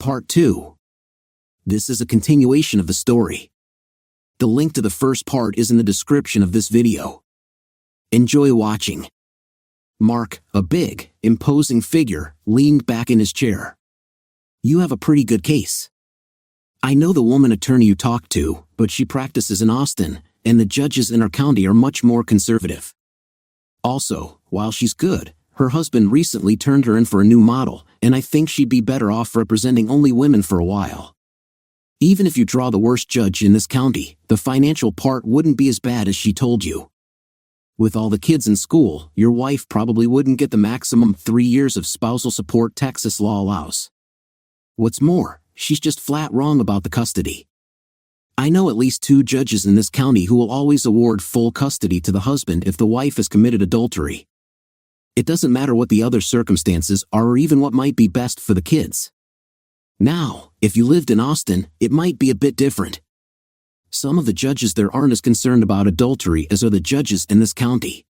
Part 2. This is a continuation of the story. The link to the first part is in the description of this video. Enjoy watching. Mark, a big, imposing figure, leaned back in his chair. You have a pretty good case. I know the woman attorney you talked to, but she practices in Austin, and the judges in our county are much more conservative. Also, while she's good, her husband recently turned her in for a new model, and I think she'd be better off representing only women for a while. Even if you draw the worst judge in this county, the financial part wouldn't be as bad as she told you. With all the kids in school, your wife probably wouldn't get the maximum 3 years of spousal support Texas law allows. What's more, she's just flat wrong about the custody. I know at least 2 judges in this county who will always award full custody to the husband if the wife has committed adultery. It doesn't matter what the other circumstances are or even what might be best for the kids. Now, if you lived in Austin, it might be a bit different. Some of the judges there aren't as concerned about adultery as are the judges in this county.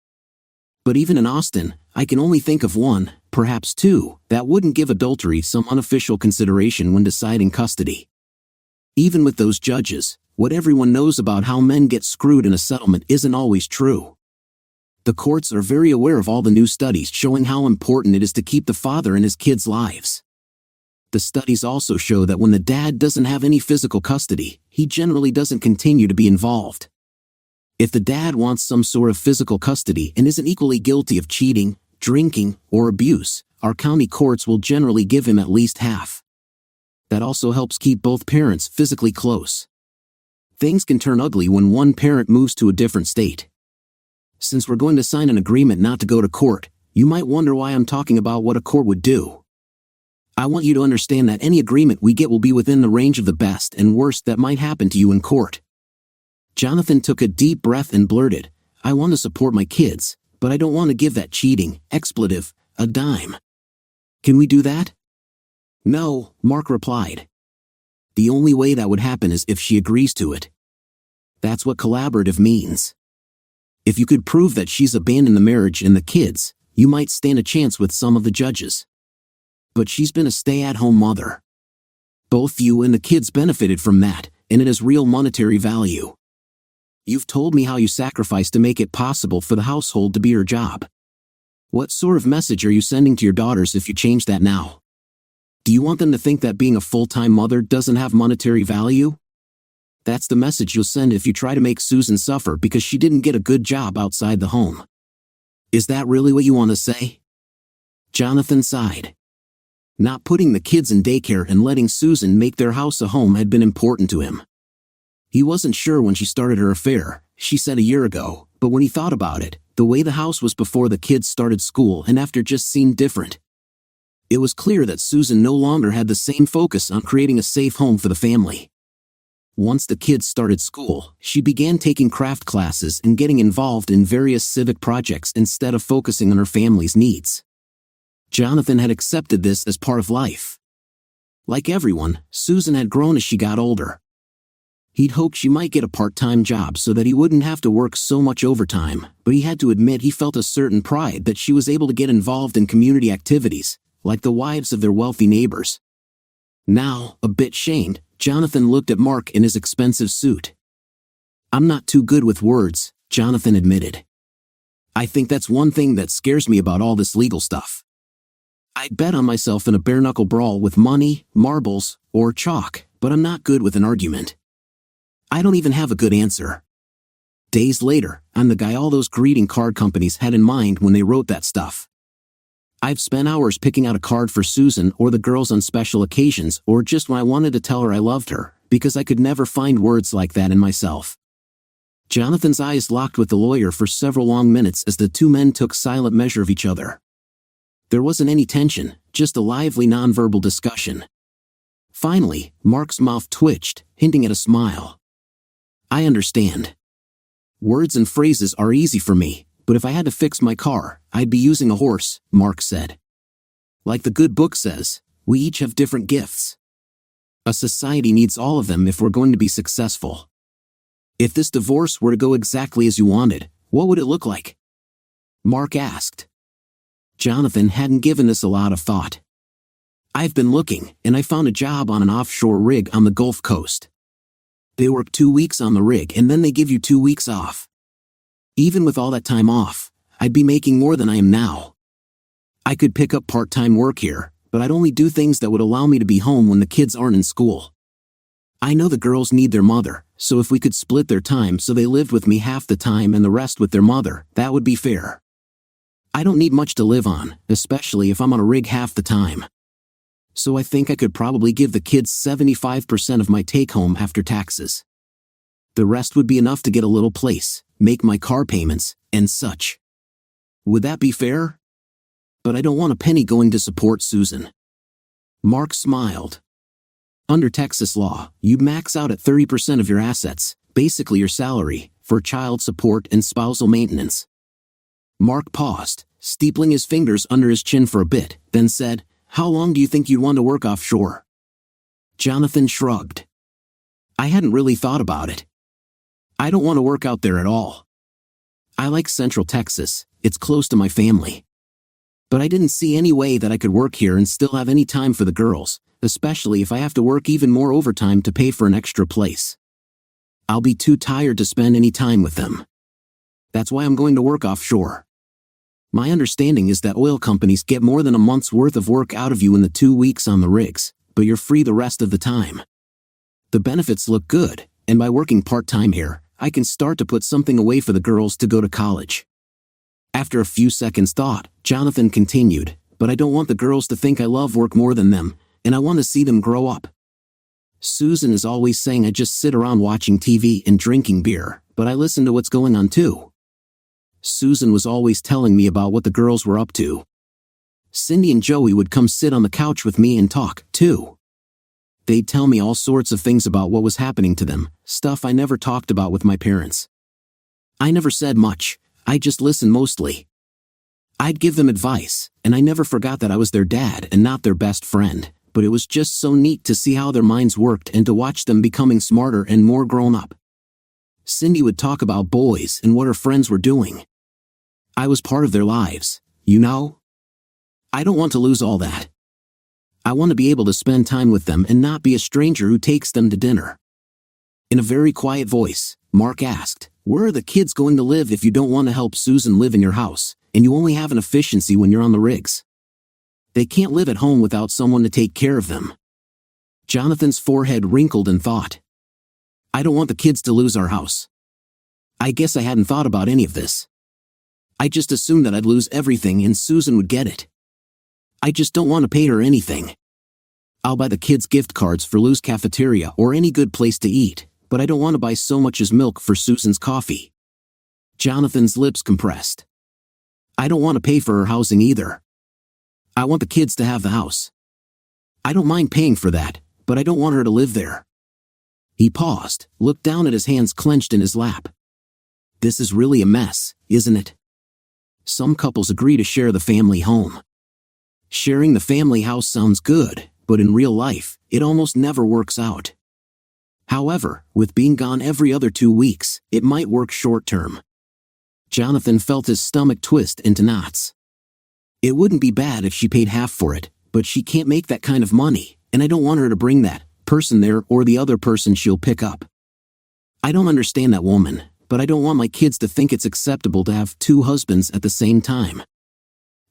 But even in Austin, I can only think of 1, perhaps 2, that wouldn't give adultery some unofficial consideration when deciding custody. Even with those judges, what everyone knows about how men get screwed in a settlement isn't always true. The courts are very aware of all the new studies showing how important it is to keep the father in his kids' lives. The studies also show that when the dad doesn't have any physical custody, he generally doesn't continue to be involved. If the dad wants some sort of physical custody and isn't equally guilty of cheating, drinking, or abuse, our county courts will generally give him at least half. That also helps keep both parents physically close. Things can turn ugly when one parent moves to a different state. Since we're going to sign an agreement not to go to court, you might wonder why I'm talking about what a court would do. I want you to understand that any agreement we get will be within the range of the best and worst that might happen to you in court. Jonathan took a deep breath and blurted, I want to support my kids, but I don't want to give that cheating expletive a dime. Can we do that? No, Mark replied. The only way that would happen is if she agrees to it. That's what collaborative means. If you could prove that she's abandoned the marriage and the kids, you might stand a chance with some of the judges. But she's been a stay-at-home mother. Both you and the kids benefited from that, and it has real monetary value. You've told me how you sacrificed to make it possible for the household to be your job. What sort of message are you sending to your daughters if you change that now? Do you want them to think that being a full-time mother doesn't have monetary value? That's the message you'll send if you try to make Susan suffer because she didn't get a good job outside the home. Is that really what you want to say? Jonathan sighed. Not putting the kids in daycare and letting Susan make their house a home had been important to him. He wasn't sure when she started her affair, she said a year ago, but when he thought about it, the way the house was before the kids started school and after just seemed different. It was clear that Susan no longer had the same focus on creating a safe home for the family. Once the kids started school, she began taking craft classes and getting involved in various civic projects instead of focusing on her family's needs. Jonathan had accepted this as part of life. Like everyone, Susan had grown as she got older. He'd hoped she might get a part-time job so that he wouldn't have to work so much overtime, but he had to admit he felt a certain pride that she was able to get involved in community activities, like the wives of their wealthy neighbors. Now, a bit shamed, Jonathan looked at Mark in his expensive suit. I'm not too good with words, Jonathan admitted. I think that's one thing that scares me about all this legal stuff. I'd bet on myself in a bare-knuckle brawl with money, marbles, or chalk, but I'm not good with an argument. I don't even have a good answer. Days later, I'm the guy all those greeting card companies had in mind when they wrote that stuff. I've spent hours picking out a card for Susan or the girls on special occasions or just when I wanted to tell her I loved her, because I could never find words like that in myself. Jonathan's eyes locked with the lawyer for several long minutes as the 2 men took silent measure of each other. There wasn't any tension, just a lively nonverbal discussion. Finally, Mark's mouth twitched, hinting at a smile. I understand. Words and phrases are easy for me, but if I had to fix my car, I'd be using a horse, Mark said. Like the good book says, we each have different gifts. A society needs all of them if we're going to be successful. If this divorce were to go exactly as you wanted, what would it look like? Mark asked. Jonathan hadn't given this a lot of thought. I've been looking, and I found a job on an offshore rig on the Gulf Coast. They work 2 weeks on the rig and then they give you 2 weeks off. Even with all that time off, I'd be making more than I am now. I could pick up part-time work here, but I'd only do things that would allow me to be home when the kids aren't in school. I know the girls need their mother, so if we could split their time so they lived with me half the time and the rest with their mother, that would be fair. I don't need much to live on, especially if I'm on a rig half the time. So I think I could probably give the kids 75% of my take-home after taxes. The rest would be enough to get a little place, make my car payments, and such. Would that be fair? But I don't want a penny going to support Susan. Mark smiled. Under Texas law, you max out at 30% of your assets, basically your salary, for child support and spousal maintenance. Mark paused, steepling his fingers under his chin for a bit, then said, "How long do you think you'd want to work offshore?" Jonathan shrugged. I hadn't really thought about it. I don't want to work out there at all. I like Central Texas, it's close to my family. But I didn't see any way that I could work here and still have any time for the girls, especially if I have to work even more overtime to pay for an extra place. I'll be too tired to spend any time with them. That's why I'm going to work offshore. My understanding is that oil companies get more than a month's worth of work out of you in the 2 weeks on the rigs, but you're free the rest of the time. The benefits look good, and by working part-time here, I can start to put something away for the girls to go to college. After a few seconds' thought, Jonathan continued, but I don't want the girls to think I love work more than them, and I want to see them grow up. Susan is always saying I just sit around watching TV and drinking beer, but I listen to what's going on too. Susan was always telling me about what the girls were up to. Cindy and Joey would come sit on the couch with me and talk, too. They'd tell me all sorts of things about what was happening to them, stuff I never talked about with my parents. I never said much, I just listened mostly. I'd give them advice, and I never forgot that I was their dad and not their best friend, but it was just so neat to see how their minds worked and to watch them becoming smarter and more grown up. Cindy would talk about boys and what her friends were doing. I was part of their lives, you know? I don't want to lose all that. I want to be able to spend time with them and not be a stranger who takes them to dinner. In a very quiet voice, Mark asked, "Where are the kids going to live if you don't want to help Susan live in your house, and you only have an efficiency when you're on the rigs? They can't live at home without someone to take care of them." Jonathan's forehead wrinkled in thought. I don't want the kids to lose our house. I guess I hadn't thought about any of this. I just assumed that I'd lose everything and Susan would get it. I just don't want to pay her anything. I'll buy the kids gift cards for Lou's Cafeteria or any good place to eat, but I don't want to buy so much as milk for Susan's coffee. Jonathan's lips compressed. I don't want to pay for her housing either. I want the kids to have the house. I don't mind paying for that, but I don't want her to live there. He paused, looked down at his hands clenched in his lap. This is really a mess, isn't it? Some couples agree to share the family home. Sharing the family house sounds good, but in real life, it almost never works out. However, with being gone every other 2 weeks, it might work short-term. Jonathan felt his stomach twist into knots. It wouldn't be bad if she paid half for it, but she can't make that kind of money, and I don't want her to bring that person there or the other person she'll pick up. I don't understand that woman, but I don't want my kids to think it's acceptable to have 2 husbands at the same time.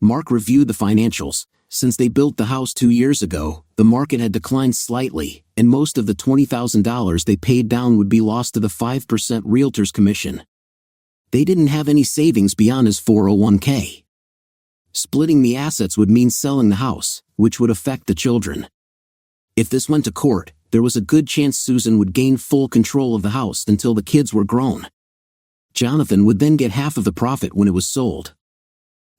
Mark reviewed the financials. Since they built the house 2 years ago, the market had declined slightly, and most of the $20,000 they paid down would be lost to the 5% realtor's commission. They didn't have any savings beyond his 401k. Splitting the assets would mean selling the house, which would affect the children. If this went to court, there was a good chance Susan would gain full control of the house until the kids were grown. Jonathan would then get half of the profit when it was sold.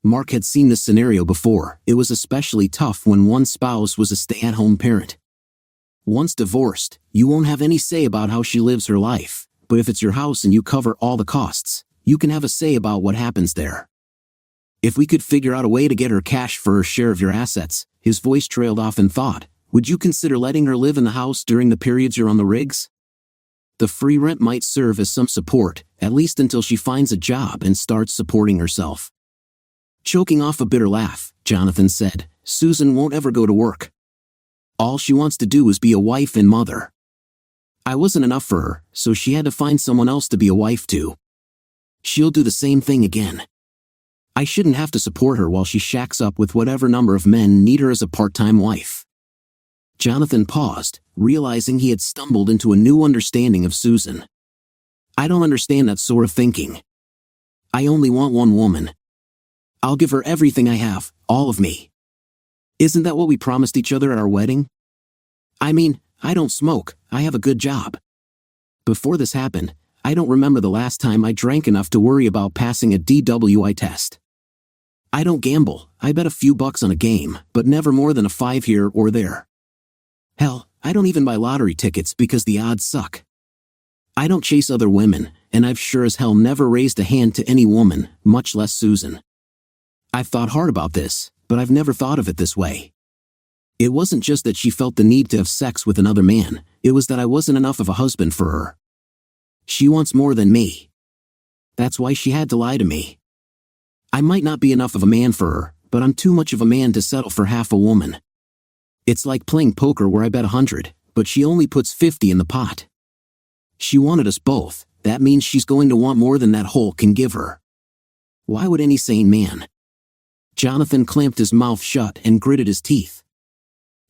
Mark had seen this scenario before. It was especially tough when one spouse was a stay-at-home parent. Once divorced, you won't have any say about how she lives her life, but if it's your house and you cover all the costs, you can have a say about what happens there. If we could figure out a way to get her cash for her share of your assets, his voice trailed off in thought, would you consider letting her live in the house during the periods you're on the rigs? The free rent might serve as some support, at least until she finds a job and starts supporting herself. Choking off a bitter laugh, Jonathan said, Susan won't ever go to work. All she wants to do is be a wife and mother. I wasn't enough for her, so she had to find someone else to be a wife to. She'll do the same thing again. I shouldn't have to support her while she shacks up with whatever number of men need her as a part-time wife." Jonathan paused, realizing he had stumbled into a new understanding of Susan. "I don't understand that sort of thinking. I only want one woman. I'll give her everything I have, all of me. Isn't that what we promised each other at our wedding? I mean, I don't smoke, I have a good job. Before this happened, I don't remember the last time I drank enough to worry about passing a DWI test. I don't gamble, I bet a few bucks on a game, but never more than a 5 here or there. Hell, I don't even buy lottery tickets because the odds suck. I don't chase other women, and I've sure as hell never raised a hand to any woman, much less Susan. I've thought hard about this, but I've never thought of it this way. It wasn't just that she felt the need to have sex with another man, it was that I wasn't enough of a husband for her. She wants more than me. That's why she had to lie to me. I might not be enough of a man for her, but I'm too much of a man to settle for half a woman. It's like playing poker where I bet 100, but she only puts 50 in the pot. She wanted us both, that means she's going to want more than that hole can give her. Why would any sane man?" Jonathan clamped his mouth shut and gritted his teeth.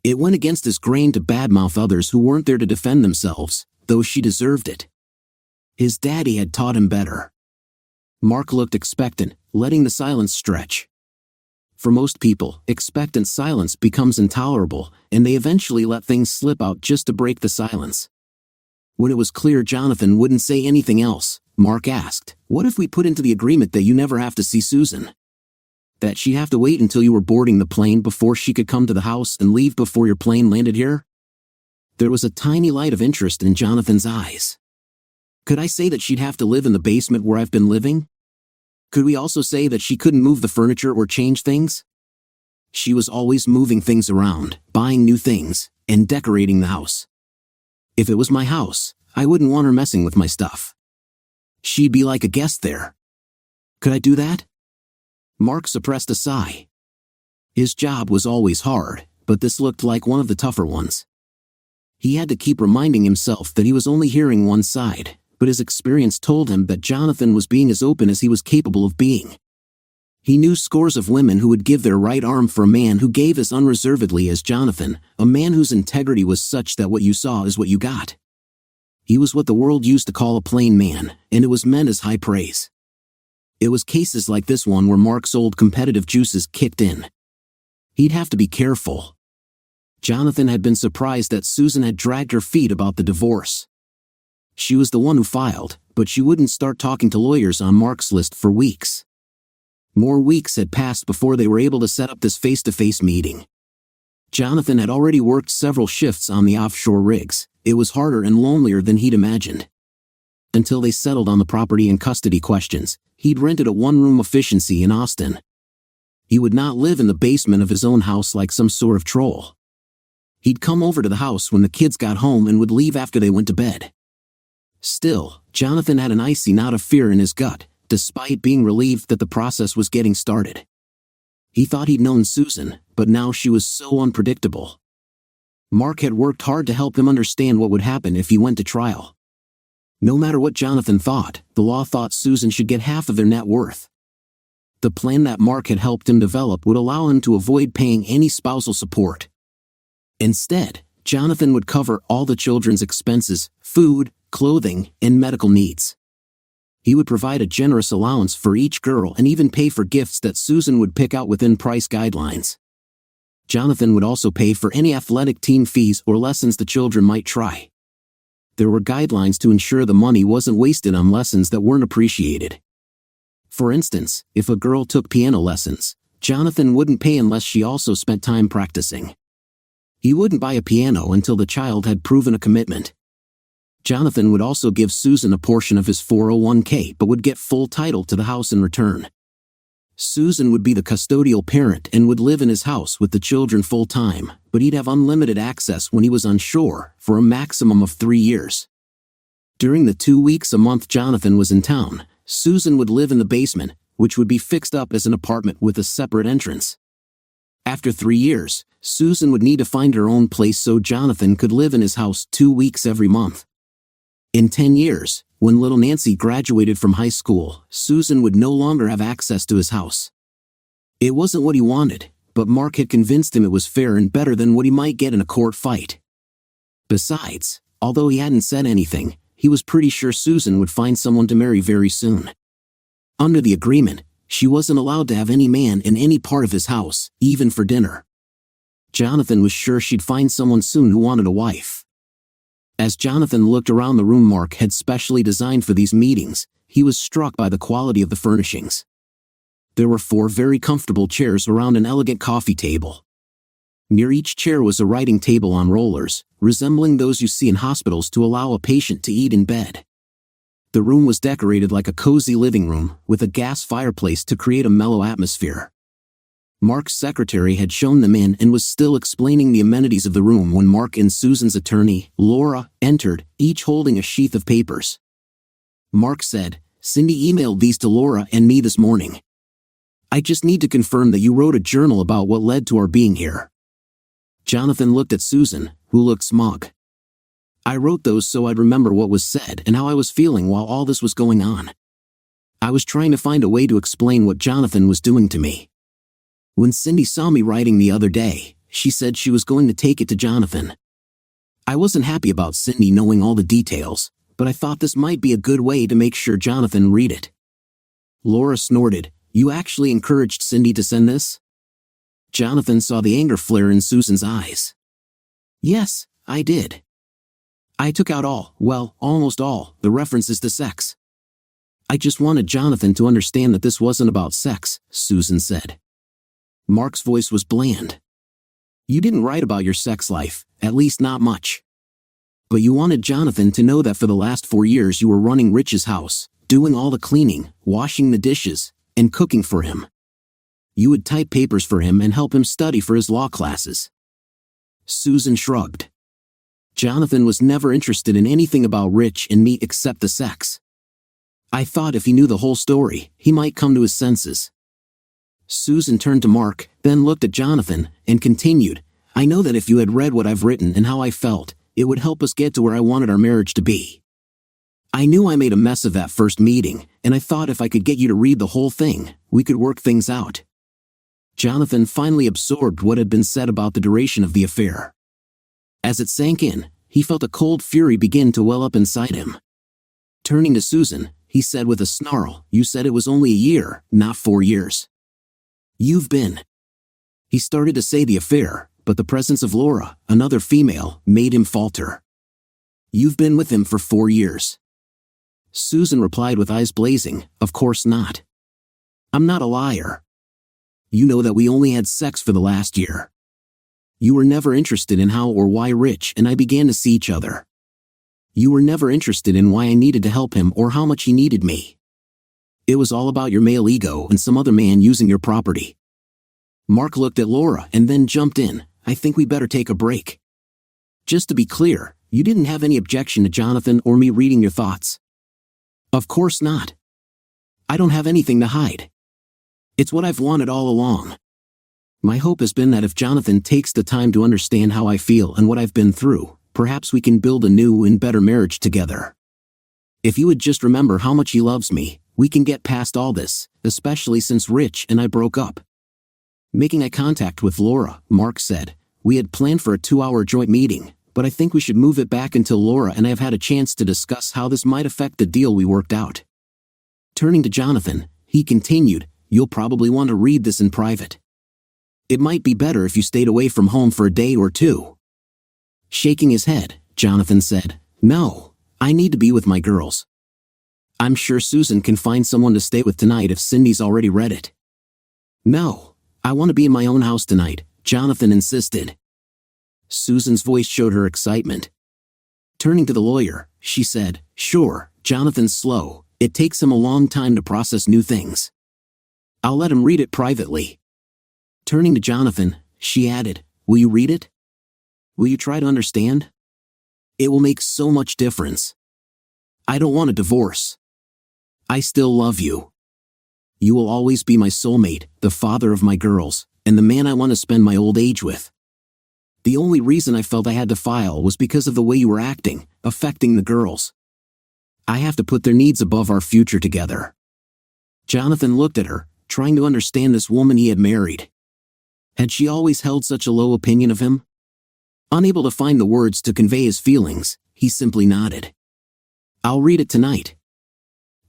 It went against his grain to badmouth others who weren't there to defend themselves, though she deserved it. His daddy had taught him better. Mark looked expectant, letting the silence stretch. For most people, expectant silence becomes intolerable, and they eventually let things slip out just to break the silence. When it was clear Jonathan wouldn't say anything else, Mark asked, "What if we put into the agreement that you never have to see Susan? That she'd have to wait until you were boarding the plane before she could come to the house and leave before your plane landed here?" There was a tiny light of interest in Jonathan's eyes. "Could I say that she'd have to live in the basement where I've been living? Could we also say that she couldn't move the furniture or change things? She was always moving things around, buying new things, and decorating the house. If it was my house, I wouldn't want her messing with my stuff. She'd be like a guest there. Could I do that?" Mark suppressed a sigh. His job was always hard, but this looked like one of the tougher ones. He had to keep reminding himself that he was only hearing one side, but his experience told him that Jonathan was being as open as he was capable of being. He knew scores of women who would give their right arm for a man who gave as unreservedly as Jonathan, a man whose integrity was such that what you saw is what you got. He was what the world used to call a plain man, and it was meant as high praise. It was cases like this one where Mark's old competitive juices kicked in. He'd have to be careful. Jonathan had been surprised that Susan had dragged her feet about the divorce. She was the one who filed, but she wouldn't start talking to lawyers on Mark's list for weeks. More weeks had passed before they were able to set up this face-to-face meeting. Jonathan had already worked several shifts on the offshore rigs. It was harder and lonelier than he'd imagined. Until they settled on the property and custody questions, he'd rented a one-room efficiency in Austin. He would not live in the basement of his own house like some sort of troll. He'd come over to the house when the kids got home and would leave after they went to bed. Still, Jonathan had an icy knot of fear in his gut, despite being relieved that the process was getting started. He thought he'd known Susan, but now she was so unpredictable. Mark had worked hard to help him understand what would happen if he went to trial. No matter what Jonathan thought, the law thought Susan should get half of their net worth. The plan that Mark had helped him develop would allow him to avoid paying any spousal support. Instead, Jonathan would cover all the children's expenses, food, clothing, and medical needs. He would provide a generous allowance for each girl and even pay for gifts that Susan would pick out within price guidelines. Jonathan would also pay for any athletic team fees or lessons the children might try. There were guidelines to ensure the money wasn't wasted on lessons that weren't appreciated. For instance, if a girl took piano lessons, Jonathan wouldn't pay unless she also spent time practicing. He wouldn't buy a piano until the child had proven a commitment. Jonathan would also give Susan a portion of his 401k but would get full title to the house in return. Susan would be the custodial parent and would live in his house with the children full-time, but he'd have unlimited access when he was unsure, for a maximum of 3 years. During the 2 weeks a month Jonathan was in town, Susan would live in the basement, which would be fixed up as an apartment with a separate entrance. After 3 years, Susan would need to find her own place so Jonathan could live in his house 2 weeks every month. In 10 years, when little Nancy graduated from high school, Susan would no longer have access to his house. It wasn't what he wanted, but Mark had convinced him it was fair and better than what he might get in a court fight. Besides, although he hadn't said anything, he was pretty sure Susan would find someone to marry very soon. Under the agreement, she wasn't allowed to have any man in any part of his house, even for dinner. Jonathan was sure she'd find someone soon who wanted a wife. As Jonathan looked around the room Mark had specially designed for these meetings, he was struck by the quality of the furnishings. There were 4 very comfortable chairs around an elegant coffee table. Near each chair was a writing table on rollers, resembling those you see in hospitals to allow a patient to eat in bed. The room was decorated like a cozy living room, with a gas fireplace to create a mellow atmosphere. Mark's secretary had shown them in and was still explaining the amenities of the room when Mark and Susan's attorney, Laura, entered, each holding a sheath of papers. Mark said, "Cindy emailed these to Laura and me this morning. I just need to confirm that you wrote a journal about what led to our being here." Jonathan looked at Susan, who looked smug. "I wrote those so I'd remember what was said and how I was feeling while all this was going on. I was trying to find a way to explain what Jonathan was doing to me. When Cindy saw me writing the other day, she said she was going to take it to Jonathan. I wasn't happy about Cindy knowing all the details, but I thought this might be a good way to make sure Jonathan read it." Laura snorted. "You actually encouraged Cindy to send this?" Jonathan saw the anger flare in Susan's eyes. "Yes, I did. I took out almost all, the references to sex. I just wanted Jonathan to understand that this wasn't about sex," Susan said. Mark's voice was bland. "You didn't write about your sex life, at least not much. But you wanted Jonathan to know that for the last 4 years you were running Rich's house, doing all the cleaning, washing the dishes, and cooking for him. You would type papers for him and help him study for his law classes." Susan shrugged. "Jonathan was never interested in anything about Rich and me except the sex. I thought if he knew the whole story, he might come to his senses." Susan turned to Mark, then looked at Jonathan, and continued, "I know that if you had read what I've written and how I felt, it would help us get to where I wanted our marriage to be. I knew I made a mess of that first meeting, and I thought if I could get you to read the whole thing, we could work things out." Jonathan finally absorbed what had been said about the duration of the affair. As it sank in, he felt a cold fury begin to well up inside him. Turning to Susan, he said with a snarl, "You said it was only a year, not 4 years. You've been..." He started to say the affair, but the presence of Laura, another female, made him falter. "You've been with him for 4 years. Susan replied with eyes blazing, "Of course not. I'm not a liar. You know that we only had sex for the last year. You were never interested in how or why Rich and I began to see each other. You were never interested in why I needed to help him or how much he needed me. It was all about your male ego and some other man using your property." Mark looked at Laura and then jumped in, "I think we better take a break. Just to be clear, you didn't have any objection to Jonathan or me reading your thoughts?" "Of course not. I don't have anything to hide. It's what I've wanted all along. My hope has been that if Jonathan takes the time to understand how I feel and what I've been through, perhaps we can build a new and better marriage together. If you would just remember how much he loves me, we can get past all this, especially since Rich and I broke up." Making eye contact with Laura, Mark said, "We had planned for a 2-hour joint meeting, but I think we should move it back until Laura and I have had a chance to discuss how this might affect the deal we worked out." Turning to Jonathan, he continued, "You'll probably want to read this in private. It might be better if you stayed away from home for a day or 2. Shaking his head, Jonathan said, "No, I need to be with my girls. I'm sure Susan can find someone to stay with tonight if Cindy's already read it." "No, I want to be in my own house tonight," Jonathan insisted. Susan's voice showed her excitement. Turning to the lawyer, she said, "Sure, Jonathan's slow. It takes him a long time to process new things. I'll let him read it privately." Turning to Jonathan, she added, "Will you read it? Will you try to understand? It will make so much difference. I don't want a divorce. I still love you. You will always be my soulmate, the father of my girls, and the man I want to spend my old age with. The only reason I felt I had to file was because of the way you were acting, affecting the girls. I have to put their needs above our future together." Jonathan looked at her, trying to understand this woman he had married. Had she always held such a low opinion of him? Unable to find the words to convey his feelings, he simply nodded. "I'll read it tonight."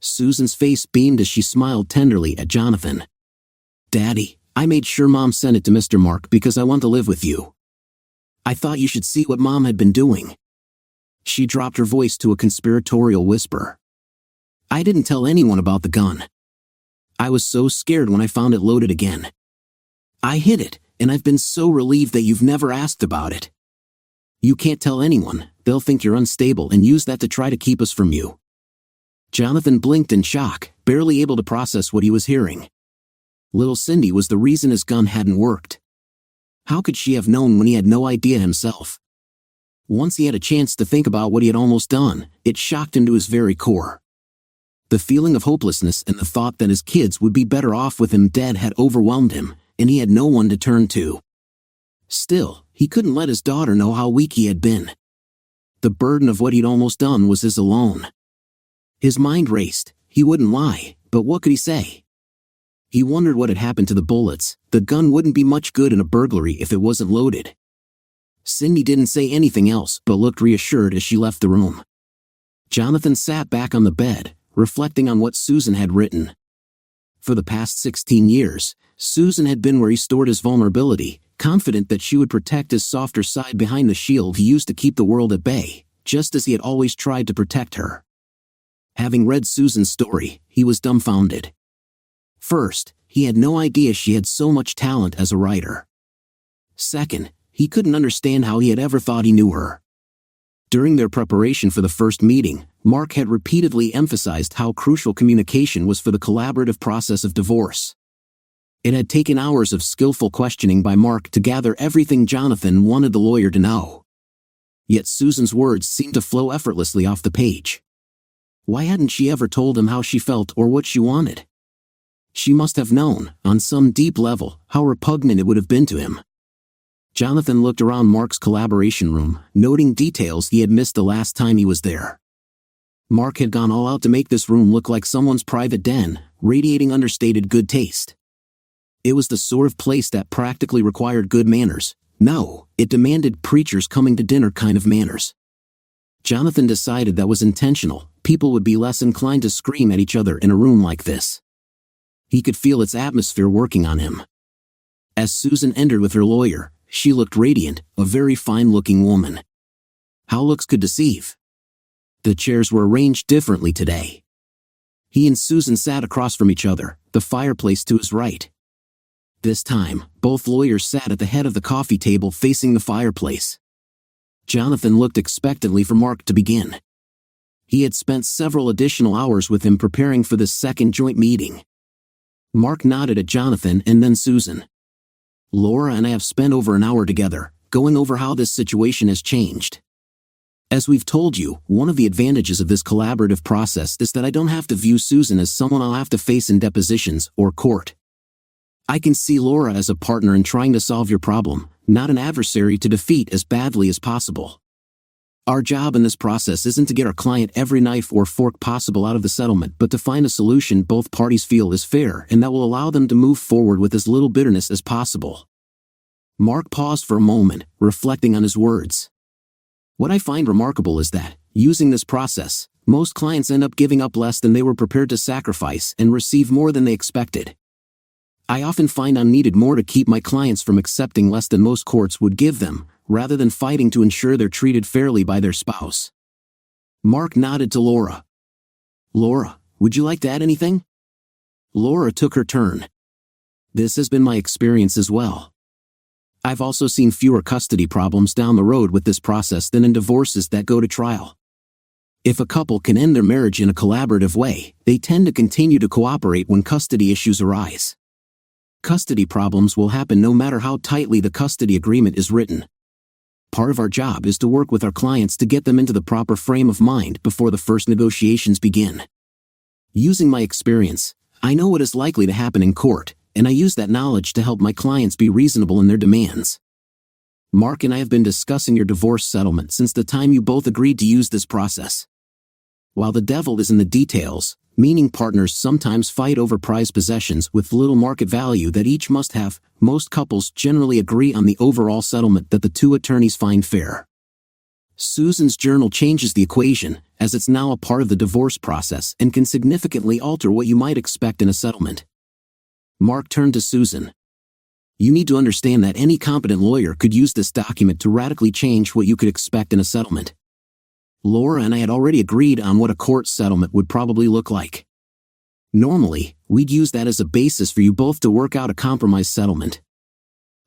Susan's face beamed as she smiled tenderly at Jonathan. "Daddy, I made sure Mom sent it to Mr. Mark because I want to live with you. I thought you should see what Mom had been doing." She dropped her voice to a conspiratorial whisper. "I didn't tell anyone about the gun. I was so scared when I found it loaded again. I hid it, and I've been so relieved that you've never asked about it. You can't tell anyone, they'll think you're unstable and use that to try to keep us from you." Jonathan blinked in shock, barely able to process what he was hearing. Little Cindy was the reason his gun hadn't worked. How could she have known when he had no idea himself? Once he had a chance to think about what he had almost done, it shocked him to his very core. The feeling of hopelessness and the thought that his kids would be better off with him dead had overwhelmed him, and he had no one to turn to. Still, he couldn't let his daughter know how weak he had been. The burden of what he'd almost done was his alone. His mind raced. He wouldn't lie, but what could he say? He wondered what had happened to the bullets. The gun wouldn't be much good in a burglary if it wasn't loaded. Cindy didn't say anything else but looked reassured as she left the room. Jonathan sat back on the bed, reflecting on what Susan had written. For the past 16 years, Susan had been where he stored his vulnerability, confident that she would protect his softer side behind the shield he used to keep the world at bay, just as he had always tried to protect her. Having read Susan's story, he was dumbfounded. First, he had no idea she had so much talent as a writer. Second, he couldn't understand how he had ever thought he knew her. During their preparation for the first meeting, Mark had repeatedly emphasized how crucial communication was for the collaborative process of divorce. It had taken hours of skillful questioning by Mark to gather everything Jonathan wanted the lawyer to know. Yet Susan's words seemed to flow effortlessly off the page. Why hadn't she ever told him how she felt or what she wanted? She must have known, on some deep level, how repugnant it would have been to him. Jonathan looked around Mark's collaboration room, noting details he had missed the last time he was there. Mark had gone all out to make this room look like someone's private den, radiating understated good taste. It was the sort of place that practically required good manners. No, it demanded preachers coming to dinner kind of manners. Jonathan decided that was intentional. People would be less inclined to scream at each other in a room like this. He could feel its atmosphere working on him. As Susan entered with her lawyer, she looked radiant, a very fine-looking woman. How looks could deceive. The chairs were arranged differently today. He and Susan sat across from each other, the fireplace to his right. This time, both lawyers sat at the head of the coffee table facing the fireplace. Jonathan looked expectantly for Mark to begin. He had spent several additional hours with him preparing for this second joint meeting. Mark nodded at Jonathan and then Susan. "Laura and I have spent over an hour together, going over how this situation has changed. As we've told you, one of the advantages of this collaborative process is that I don't have to view Susan as someone I'll have to face in depositions or court. I can see Laura as a partner in trying to solve your problem, not an adversary to defeat as badly as possible. Our job in this process isn't to get our client every knife or fork possible out of the settlement, but to find a solution both parties feel is fair and that will allow them to move forward with as little bitterness as possible." Mark paused for a moment, reflecting on his words. "What I find remarkable is that, using this process, most clients end up giving up less than they were prepared to sacrifice and receive more than they expected. I often find I'm needed more to keep my clients from accepting less than most courts would give them, rather than fighting to ensure they're treated fairly by their spouse." Mark nodded to Laura. "Laura, would you like to add anything?" Laura took her turn. "This has been my experience as well. I've also seen fewer custody problems down the road with this process than in divorces that go to trial. If a couple can end their marriage in a collaborative way, they tend to continue to cooperate when custody issues arise. Custody problems will happen no matter how tightly the custody agreement is written. Part of our job is to work with our clients to get them into the proper frame of mind before the first negotiations begin. Using my experience, I know what is likely to happen in court, and I use that knowledge to help my clients be reasonable in their demands. Mark and I have been discussing your divorce settlement since the time you both agreed to use this process. While the devil is in the details, meaning partners sometimes fight over prized possessions with little market value that each must have, most couples generally agree on the overall settlement that the two attorneys find fair. Susan's journal changes the equation, as it's now a part of the divorce process and can significantly alter what you might expect in a settlement. Mark turned to Susan. You need to understand that any competent lawyer could use this document to radically change what you could expect in a settlement. Laura and I had already agreed on what a court settlement would probably look like. Normally, we'd use that as a basis for you both to work out a compromise settlement.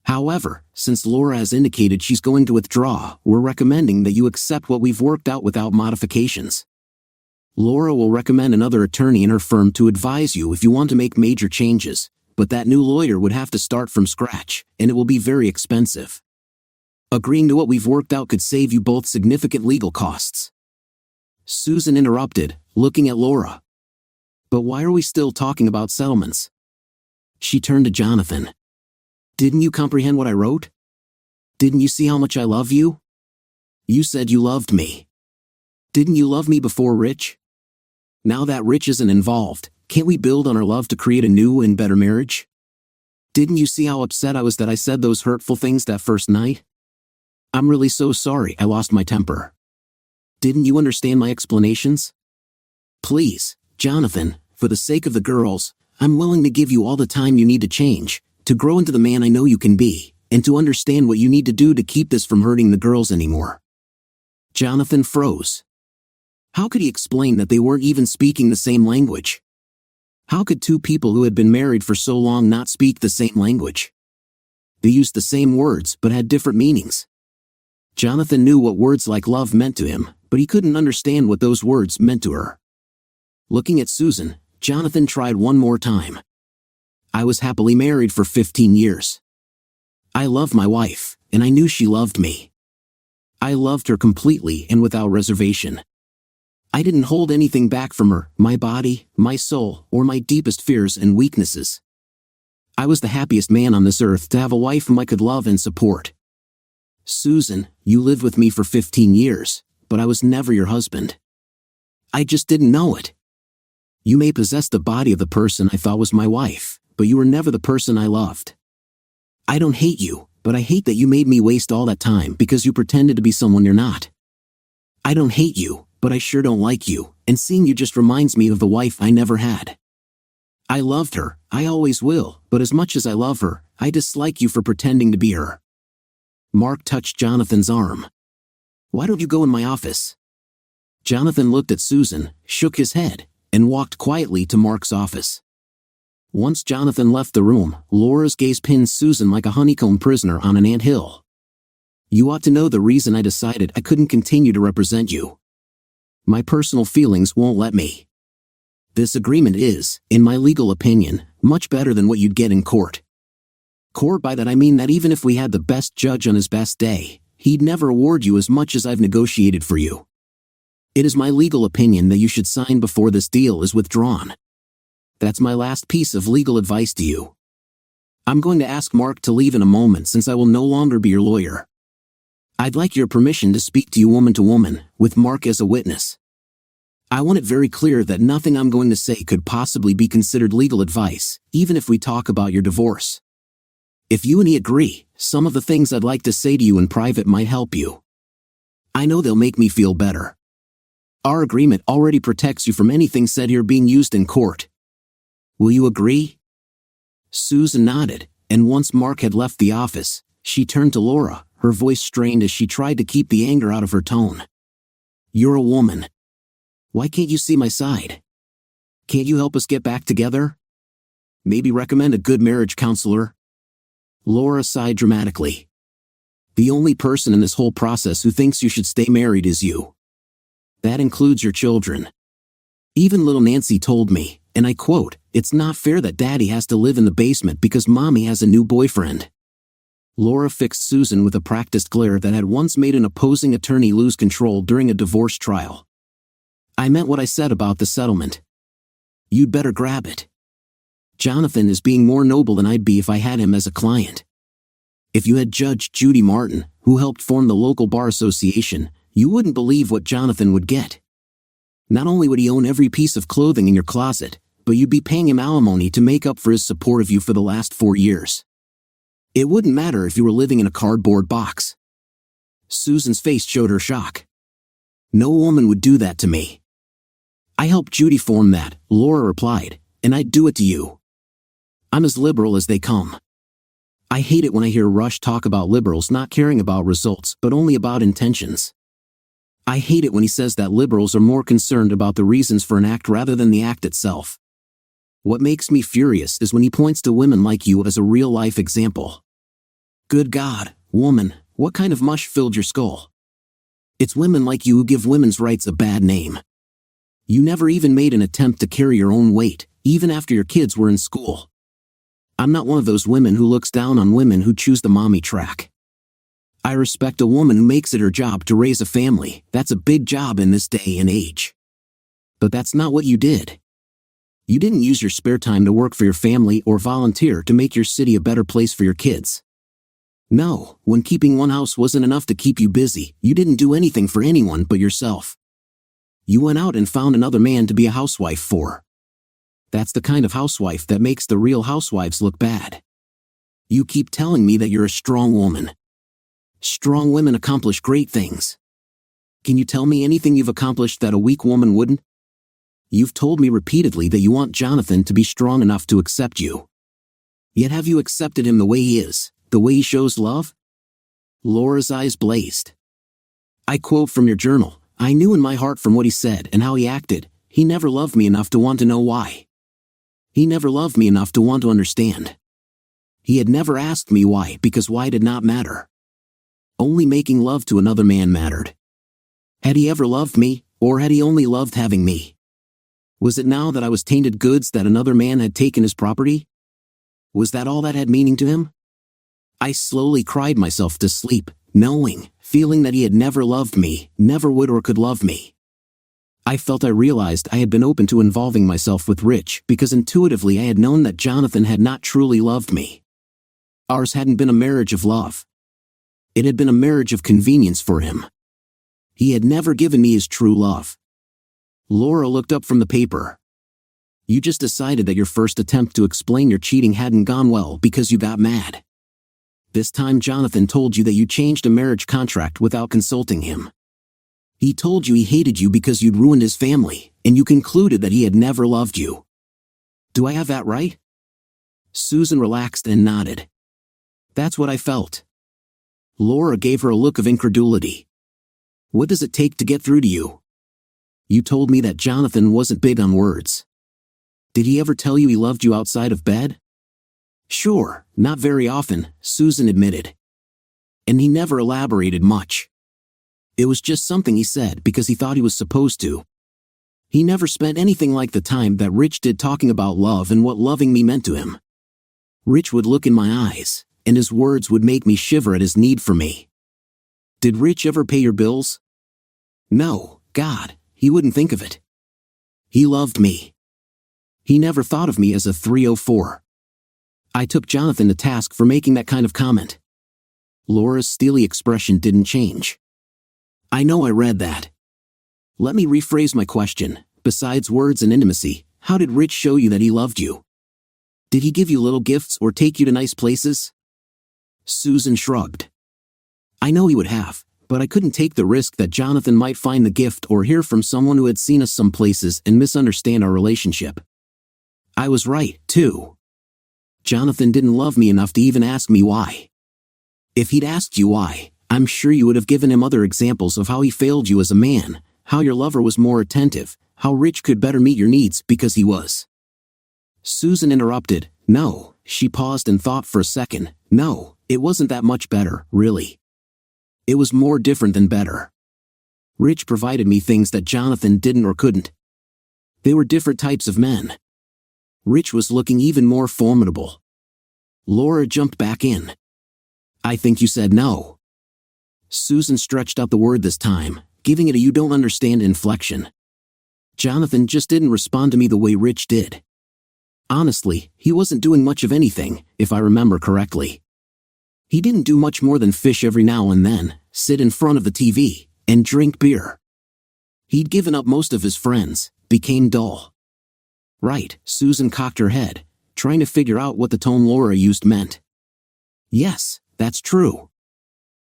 However, since Laura has indicated she's going to withdraw, we're recommending that you accept what we've worked out without modifications. Laura will recommend another attorney in her firm to advise you if you want to make major changes, but that new lawyer would have to start from scratch, and it will be very expensive. Agreeing to what we've worked out could save you both significant legal costs. Susan interrupted, looking at Laura. But why are we still talking about settlements? She turned to Jonathan. Didn't you comprehend what I wrote? Didn't you see how much I love you? You said you loved me. Didn't you love me before Rich? Now that Rich isn't involved, can't we build on our love to create a new and better marriage? Didn't you see how upset I was that I said those hurtful things that first night? I'm really so sorry I lost my temper. Didn't you understand my explanations? Please, Jonathan, for the sake of the girls, I'm willing to give you all the time you need to change, to grow into the man I know you can be, and to understand what you need to do to keep this from hurting the girls anymore. Jonathan froze. How could he explain that they weren't even speaking the same language? How could two people who had been married for so long not speak the same language? They used the same words but had different meanings. Jonathan knew what words like love meant to him, but he couldn't understand what those words meant to her. Looking at Susan, Jonathan tried one more time. I was happily married for 15 years. I loved my wife, and I knew she loved me. I loved her completely and without reservation. I didn't hold anything back from her, my body, my soul, or my deepest fears and weaknesses. I was the happiest man on this earth to have a wife whom I could love and support. Susan, you lived with me for 15 years, but I was never your husband. I just didn't know it. You may possess the body of the person I thought was my wife, but you were never the person I loved. I don't hate you, but I hate that you made me waste all that time because you pretended to be someone you're not. I don't hate you, but I sure don't like you, and seeing you just reminds me of the wife I never had. I loved her, I always will, but as much as I love her, I dislike you for pretending to be her. Mark touched Jonathan's arm. Why don't you go in my office? Jonathan looked at Susan, shook his head, and walked quietly to Mark's office. Once Jonathan left the room, Laura's gaze pinned Susan like a honeycomb prisoner on an anthill. You ought to know the reason I decided I couldn't continue to represent you. My personal feelings won't let me. This agreement is, in my legal opinion, much better than what you'd get in court. Court, by that I mean that even if we had the best judge on his best day, he'd never award you as much as I've negotiated for you. It is my legal opinion that you should sign before this deal is withdrawn. That's my last piece of legal advice to you. I'm going to ask Mark to leave in a moment since I will no longer be your lawyer. I'd like your permission to speak to you woman to woman, with Mark as a witness. I want it very clear that nothing I'm going to say could possibly be considered legal advice, even if we talk about your divorce. If you and he agree, some of the things I'd like to say to you in private might help you. I know they'll make me feel better. Our agreement already protects you from anything said here being used in court. Will you agree? Susan nodded, and once Mark had left the office, she turned to Laura, her voice strained as she tried to keep the anger out of her tone. You're a woman. Why can't you see my side? Can't you help us get back together? Maybe recommend a good marriage counselor? Laura sighed dramatically. The only person in this whole process who thinks you should stay married is you. That includes your children. Even little Nancy told me, and I quote, "It's not fair that Daddy has to live in the basement because Mommy has a new boyfriend." Laura fixed Susan with a practiced glare that had once made an opposing attorney lose control during a divorce trial. I meant what I said about the settlement. You'd better grab it. Jonathan is being more noble than I'd be if I had him as a client. If you had Judge Judy Martin, who helped form the local bar association, you wouldn't believe what Jonathan would get. Not only would he own every piece of clothing in your closet, but you'd be paying him alimony to make up for his support of you for the last 4 years. It wouldn't matter if you were living in a cardboard box. Susan's face showed her shock. No woman would do that to me. I helped Judy form that, Laura replied, and I'd do it to you. I'm as liberal as they come. I hate it when I hear Rush talk about liberals not caring about results but only about intentions. I hate it when he says that liberals are more concerned about the reasons for an act rather than the act itself. What makes me furious is when he points to women like you as a real-life example. Good God, woman, what kind of mush filled your skull? It's women like you who give women's rights a bad name. You never even made an attempt to carry your own weight, even after your kids were in school. I'm not one of those women who looks down on women who choose the mommy track. I respect a woman who makes it her job to raise a family. That's a big job in this day and age. But that's not what you did. You didn't use your spare time to work for your family or volunteer to make your city a better place for your kids. No, when keeping one house wasn't enough to keep you busy, you didn't do anything for anyone but yourself. You went out and found another man to be a housewife for. That's the kind of housewife that makes the real housewives look bad. You keep telling me that you're a strong woman. Strong women accomplish great things. Can you tell me anything you've accomplished that a weak woman wouldn't? You've told me repeatedly that you want Jonathan to be strong enough to accept you. Yet have you accepted him the way he is, the way he shows love? Laura's eyes blazed. I quote from your journal, I knew in my heart from what he said and how he acted, he never loved me enough to want to know why. He never loved me enough to want to understand. He had never asked me why because why did not matter. Only making love to another man mattered. Had he ever loved me, or had he only loved having me? Was it now that I was tainted goods that another man had taken his property? Was that all that had meaning to him? I slowly cried myself to sleep, feeling that he had never loved me, never would or could love me. I realized I had been open to involving myself with Rich because intuitively I had known that Jonathan had not truly loved me. Ours hadn't been a marriage of love. It had been a marriage of convenience for him. He had never given me his true love. Laura looked up from the paper. You just decided that your first attempt to explain your cheating hadn't gone well because you got mad. This time Jonathan told you that you changed a marriage contract without consulting him. He told you he hated you because you'd ruined his family, and you concluded that he had never loved you. Do I have that right? Susan relaxed and nodded. That's what I felt. Laura gave her a look of incredulity. What does it take to get through to you? You told me that Jonathan wasn't big on words. Did he ever tell you he loved you outside of bed? Sure, not very often, Susan admitted. And he never elaborated much. It was just something he said because he thought he was supposed to. He never spent anything like the time that Rich did talking about love and what loving me meant to him. Rich would look in my eyes, and his words would make me shiver at his need for me. Did Rich ever pay your bills? No, God, he wouldn't think of it. He loved me. He never thought of me as a 304. I took Jonathan to task for making that kind of comment. Laura's steely expression didn't change. I know I read that. Let me rephrase my question. Besides words and intimacy, how did Rich show you that he loved you? Did he give you little gifts or take you to nice places? Susan shrugged. I know he would have, but I couldn't take the risk that Jonathan might find the gift or hear from someone who had seen us some places and misunderstand our relationship. I was right, too. Jonathan didn't love me enough to even ask me why. If he'd asked you why, I'm sure you would have given him other examples of how he failed you as a man, how your lover was more attentive, how Rich could better meet your needs because he was. Susan interrupted. No, she paused and thought for a second. No, it wasn't that much better, really. It was more different than better. Rich provided me things that Jonathan didn't or couldn't. They were different types of men. Rich was looking even more formidable. Laura jumped back in. I think you said no. Susan stretched out the word this time, giving it a you don't understand inflection. Jonathan just didn't respond to me the way Rich did. Honestly, he wasn't doing much of anything, if I remember correctly. He didn't do much more than fish every now and then, sit in front of the TV, and drink beer. He'd given up most of his friends, became dull. Right, Susan cocked her head, trying to figure out what the tone Laura used meant. Yes, that's true.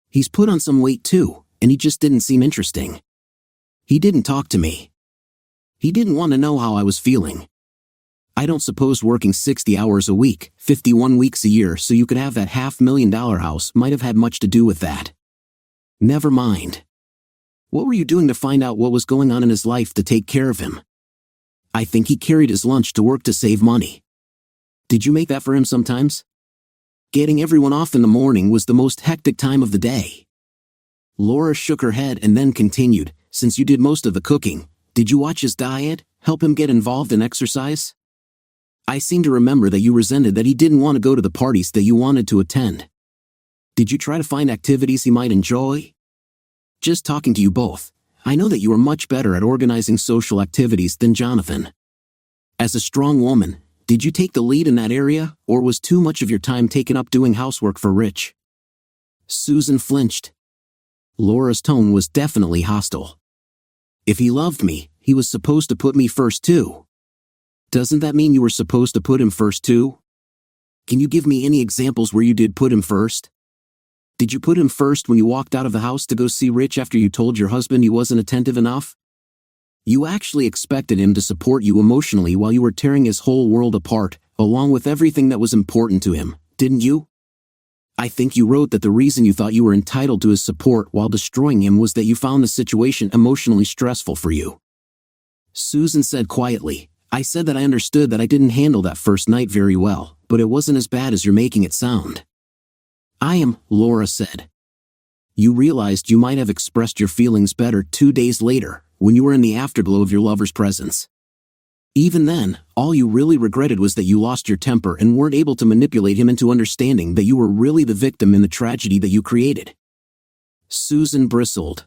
He's put on some weight too, and he just didn't seem interesting. He didn't talk to me. He didn't want to know how I was feeling. I don't suppose working 60 hours a week, 51 weeks a year so you could have that $500,000 house might have had much to do with that. Never mind. What were you doing to find out what was going on in his life to take care of him? I think he carried his lunch to work to save money. Did you make that for him sometimes? Getting everyone off in the morning was the most hectic time of the day. Laura shook her head and then continued, since you did most of the cooking, did you watch his diet, help him get involved in exercise? I seem to remember that you resented that he didn't want to go to the parties that you wanted to attend. Did you try to find activities he might enjoy? Just talking to you both, I know that you are much better at organizing social activities than Jonathan. As a strong woman, did you take the lead in that area, or was too much of your time taken up doing housework for Rich? Susan flinched. Laura's tone was definitely hostile. If he loved me, he was supposed to put me first too. Doesn't that mean you were supposed to put him first too? Can you give me any examples where you did put him first? Did you put him first when you walked out of the house to go see Rich after you told your husband he wasn't attentive enough? You actually expected him to support you emotionally while you were tearing his whole world apart, along with everything that was important to him, didn't you? I think you wrote that the reason you thought you were entitled to his support while destroying him was that you found the situation emotionally stressful for you. Susan said quietly, I said that I understood that I didn't handle that first night very well, but it wasn't as bad as you're making it sound. Laura said. You realized you might have expressed your feelings better 2 days later, when you were in the afterglow of your lover's presence. Even then, all you really regretted was that you lost your temper and weren't able to manipulate him into understanding that you were really the victim in the tragedy that you created. Susan bristled.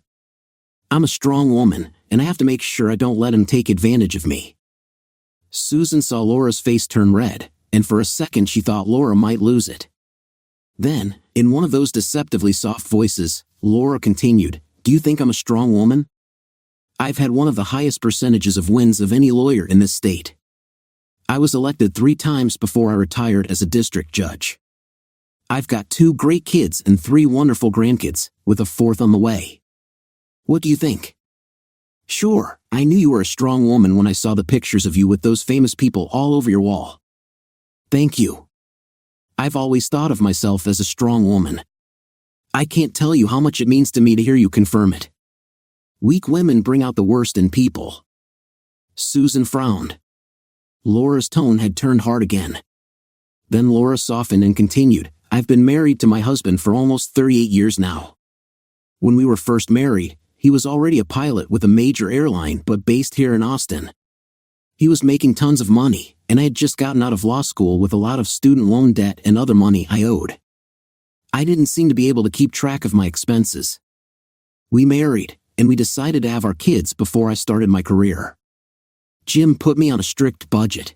I'm a strong woman, and I have to make sure I don't let him take advantage of me. Susan saw Laura's face turn red, and for a second she thought Laura might lose it. Then, in one of those deceptively soft voices, Laura continued, Do you think I'm a strong woman? I've had one of the highest percentages of wins of any lawyer in this state. I was elected 3 times before I retired as a district judge. I've got 2 great kids and 3 wonderful grandkids, with a 4th on the way. What do you think? Sure, I knew you were a strong woman when I saw the pictures of you with those famous people all over your wall. Thank you. I've always thought of myself as a strong woman. I can't tell you how much it means to me to hear you confirm it. Weak women bring out the worst in people. Susan frowned. Laura's tone had turned hard again. Then Laura softened and continued, I've been married to my husband for almost 38 years now. When we were first married, he was already a pilot with a major airline but based here in Austin. He was making tons of money, and I had just gotten out of law school with a lot of student loan debt and other money I owed. I didn't seem to be able to keep track of my expenses. We married, and we decided to have our kids before I started my career. Jim put me on a strict budget.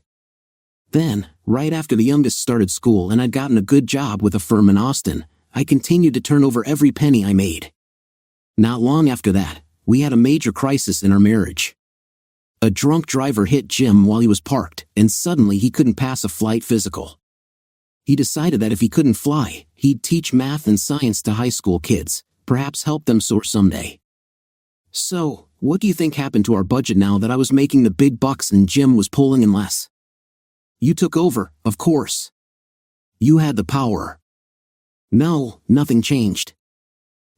Then, right after the youngest started school and I'd gotten a good job with a firm in Austin, I continued to turn over every penny I made. Not long after that, we had a major crisis in our marriage. A drunk driver hit Jim while he was parked, and suddenly he couldn't pass a flight physical. He decided that if he couldn't fly, he'd teach math and science to high school kids, perhaps help them soar someday. So, what do you think happened to our budget now that I was making the big bucks and Jim was pulling in less? You took over, of course. You had the power. No, nothing changed.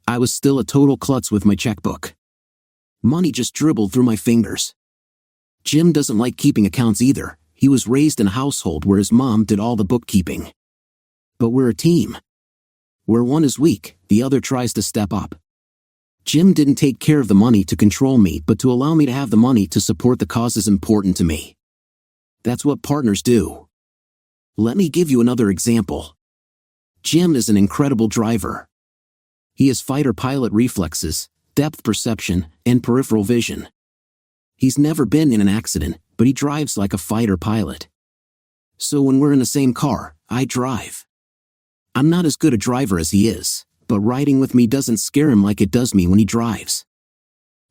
I was still a total klutz with my checkbook. Money just dribbled through my fingers. Jim doesn't like keeping accounts either. He was raised in a household where his mom did all the bookkeeping. But we're a team. Where one is weak, the other tries to step up. Jim didn't take care of the money to control me but to allow me to have the money to support the causes important to me. That's what partners do. Let me give you another example. Jim is an incredible driver. He has fighter pilot reflexes, depth perception, and peripheral vision. He's never been in an accident, but he drives like a fighter pilot. So when we're in the same car, I drive. I'm not as good a driver as he is, but riding with me doesn't scare him like it does me when he drives.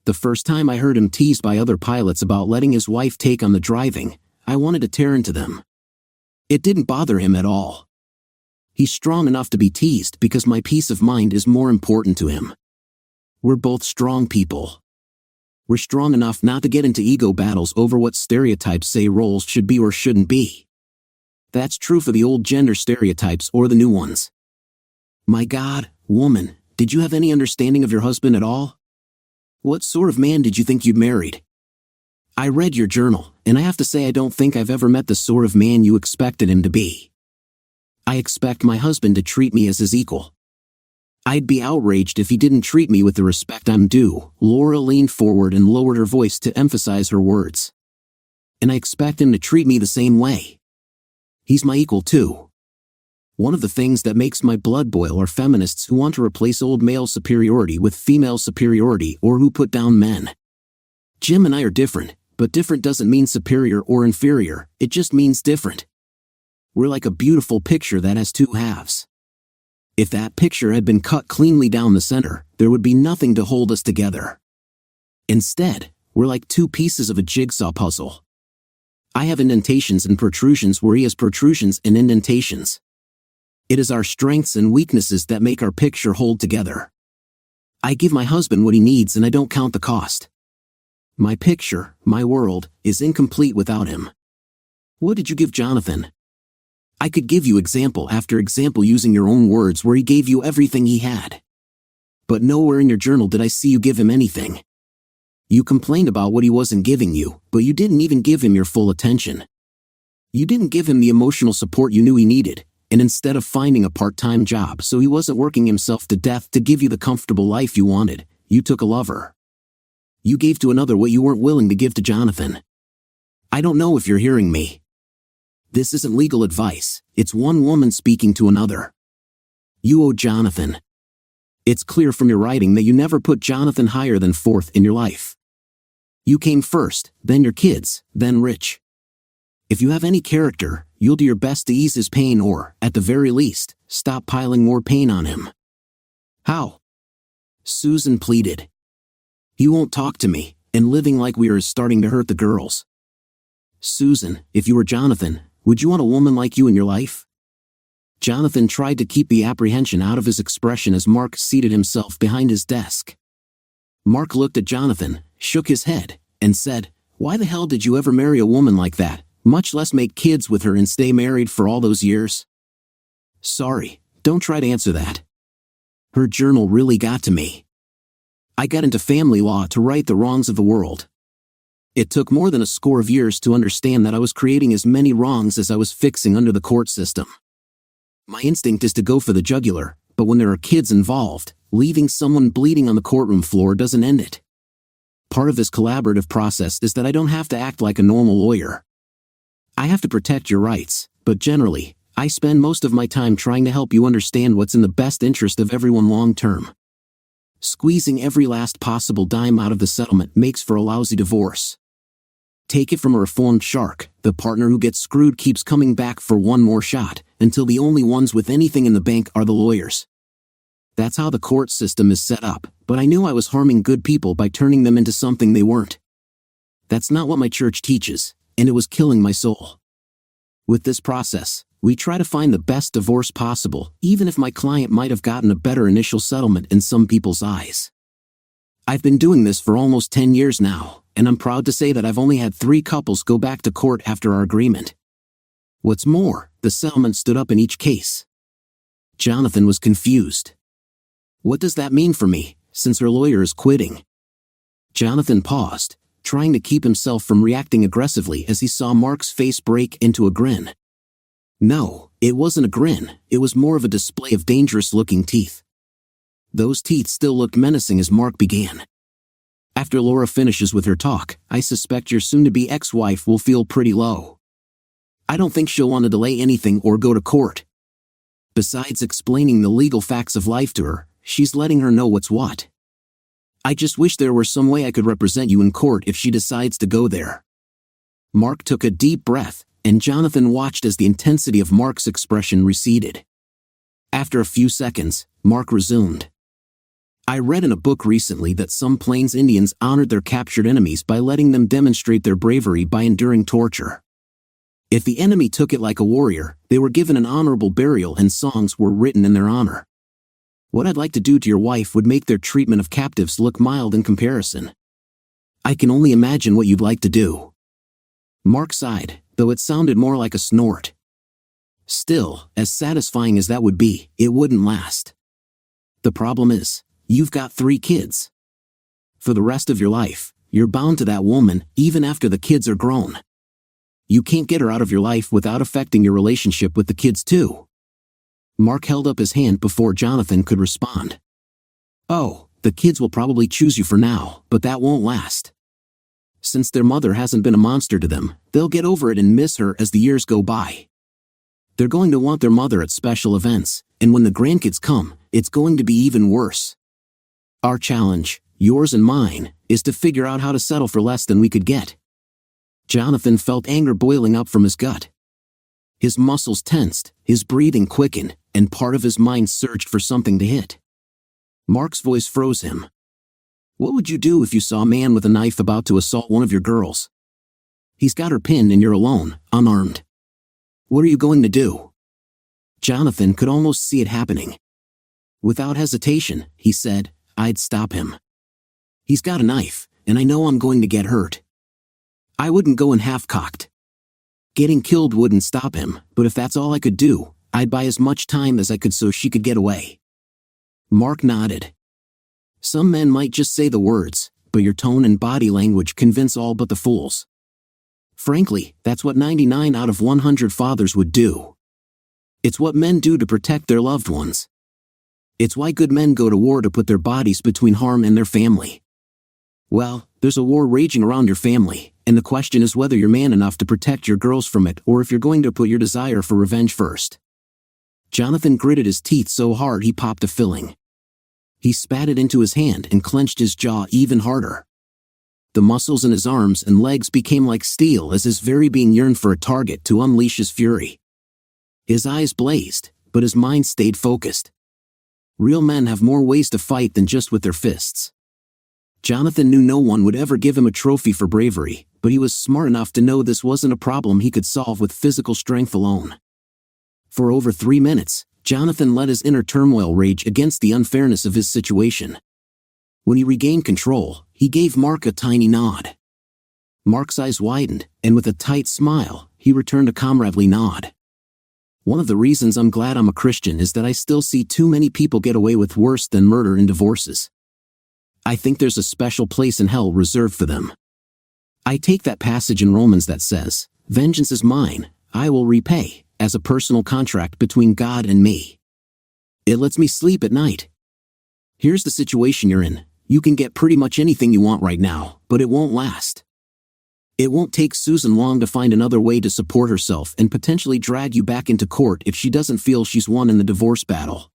The first time I heard him teased by other pilots about letting his wife take on the driving, I wanted to tear into them. It didn't bother him at all. He's strong enough to be teased because my peace of mind is more important to him. We're both strong people. We're strong enough not to get into ego battles over what stereotypes say roles should be or shouldn't be. That's true for the old gender stereotypes or the new ones. My God, woman, did you have any understanding of your husband at all? What sort of man did you think you'd married? I read your journal, and I have to say I don't think I've ever met the sort of man you expected him to be. I expect my husband to treat me as his equal. I'd be outraged if he didn't treat me with the respect I'm due. Laura leaned forward and lowered her voice to emphasize her words. And I expect him to treat me the same way. He's my equal too. One of the things that makes my blood boil are feminists who want to replace old male superiority with female superiority or who put down men. Jim and I are different, but different doesn't mean superior or inferior, it just means different. We're like a beautiful picture that has two halves. If that picture had been cut cleanly down the center, there would be nothing to hold us together. Instead, we're like two pieces of a jigsaw puzzle. I have indentations and protrusions where he has protrusions and indentations. It is our strengths and weaknesses that make our picture hold together. I give my husband what he needs and I don't count the cost. My picture, my world, is incomplete without him. What did you give Jonathan? I could give you example after example using your own words where he gave you everything he had. But nowhere in your journal did I see you give him anything. You complained about what he wasn't giving you, but you didn't even give him your full attention. You didn't give him the emotional support you knew he needed, and instead of finding a part-time job so he wasn't working himself to death to give you the comfortable life you wanted, you took a lover. You gave to another what you weren't willing to give to Jonathan. I don't know if you're hearing me. This isn't legal advice, it's one woman speaking to another. You owe Jonathan. It's clear from your writing that you never put Jonathan higher than fourth in your life. You came first, then your kids, then Rich. If you have any character, you'll do your best to ease his pain or, at the very least, stop piling more pain on him. How? Susan pleaded. He won't talk to me, and living like we are is starting to hurt the girls. Susan, if you were Jonathan, would you want a woman like you in your life? Jonathan tried to keep the apprehension out of his expression as Mark seated himself behind his desk. Mark looked at Jonathan, shook his head, and said, "Why the hell did you ever marry a woman like that, much less make kids with her and stay married for all those years?" Sorry, don't try to answer that. Her journal really got to me. I got into family law to right the wrongs of the world. It took more than a score of years to understand that I was creating as many wrongs as I was fixing under the court system. My instinct is to go for the jugular, but when there are kids involved, leaving someone bleeding on the courtroom floor doesn't end it. Part of this collaborative process is that I don't have to act like a normal lawyer. I have to protect your rights, but generally, I spend most of my time trying to help you understand what's in the best interest of everyone long term. Squeezing every last possible dime out of the settlement makes for a lousy divorce. Take it from a reformed shark, the partner who gets screwed keeps coming back for one more shot, until the only ones with anything in the bank are the lawyers. That's how the court system is set up, but I knew I was harming good people by turning them into something they weren't. That's not what my church teaches, and it was killing my soul. With this process, we try to find the best divorce possible, even if my client might have gotten a better initial settlement in some people's eyes. I've been doing this for almost 10 years now, and I'm proud to say that I've only had 3 couples go back to court after our agreement. What's more, the settlement stood up in each case. Jonathan was confused. What does that mean for me, since her lawyer is quitting? Jonathan paused, trying to keep himself from reacting aggressively as he saw Mark's face break into a grin. No, it wasn't a grin, it was more of a display of dangerous-looking teeth. Those teeth still looked menacing as Mark began. After Laura finishes with her talk, I suspect your soon-to-be ex-wife will feel pretty low. I don't think she'll want to delay anything or go to court. Besides explaining the legal facts of life to her, she's letting her know what's what. I just wish there were some way I could represent you in court if she decides to go there. Mark took a deep breath, and Jonathan watched as the intensity of Mark's expression receded. After a few seconds, Mark resumed. I read in a book recently that some Plains Indians honored their captured enemies by letting them demonstrate their bravery by enduring torture. If the enemy took it like a warrior, they were given an honorable burial and songs were written in their honor. What I'd like to do to your wife would make their treatment of captives look mild in comparison. I can only imagine what you'd like to do. Mark sighed, though it sounded more like a snort. Still, as satisfying as that would be, it wouldn't last. The problem is, you've got 3 kids. For the rest of your life, you're bound to that woman, even after the kids are grown. You can't get her out of your life without affecting your relationship with the kids too. Mark held up his hand before Jonathan could respond. Oh, the kids will probably choose you for now, but that won't last. Since their mother hasn't been a monster to them, they'll get over it and miss her as the years go by. They're going to want their mother at special events, and when the grandkids come, it's going to be even worse. Our challenge, yours and mine, is to figure out how to settle for less than we could get. Jonathan felt anger boiling up from his gut. His muscles tensed, his breathing quickened, and part of his mind searched for something to hit. Mark's voice froze him. What would you do if you saw a man with a knife about to assault one of your girls? He's got her pinned and you're alone, unarmed. What are you going to do? Jonathan could almost see it happening. Without hesitation, he said, I'd stop him. He's got a knife, and I know I'm going to get hurt. I wouldn't go in half-cocked. Getting killed wouldn't stop him, but if that's all I could do, I'd buy as much time as I could so she could get away. Mark nodded. Some men might just say the words, but your tone and body language convince all but the fools. Frankly, that's what 99 out of 100 fathers would do. It's what men do to protect their loved ones. It's why good men go to war to put their bodies between harm and their family. Well, there's a war raging around your family, and the question is whether you're man enough to protect your girls from it or if you're going to put your desire for revenge first. Jonathan gritted his teeth so hard he popped a filling. He spat it into his hand and clenched his jaw even harder. The muscles in his arms and legs became like steel as his very being yearned for a target to unleash his fury. His eyes blazed, but his mind stayed focused. Real men have more ways to fight than just with their fists. Jonathan knew no one would ever give him a trophy for bravery, but he was smart enough to know this wasn't a problem he could solve with physical strength alone. For over 3 minutes, Jonathan let his inner turmoil rage against the unfairness of his situation. When he regained control, he gave Mark a tiny nod. Mark's eyes widened, and with a tight smile, he returned a comradely nod. One of the reasons I'm glad I'm a Christian is that I still see too many people get away with worse than murder and divorces. I think there's a special place in hell reserved for them. I take that passage in Romans that says, "Vengeance is mine, I will repay," as a personal contract between God and me. It lets me sleep at night. Here's the situation you're in. You can get pretty much anything you want right now, but it won't last. It won't take Susan long to find another way to support herself and potentially drag you back into court if she doesn't feel she's won in the divorce battle.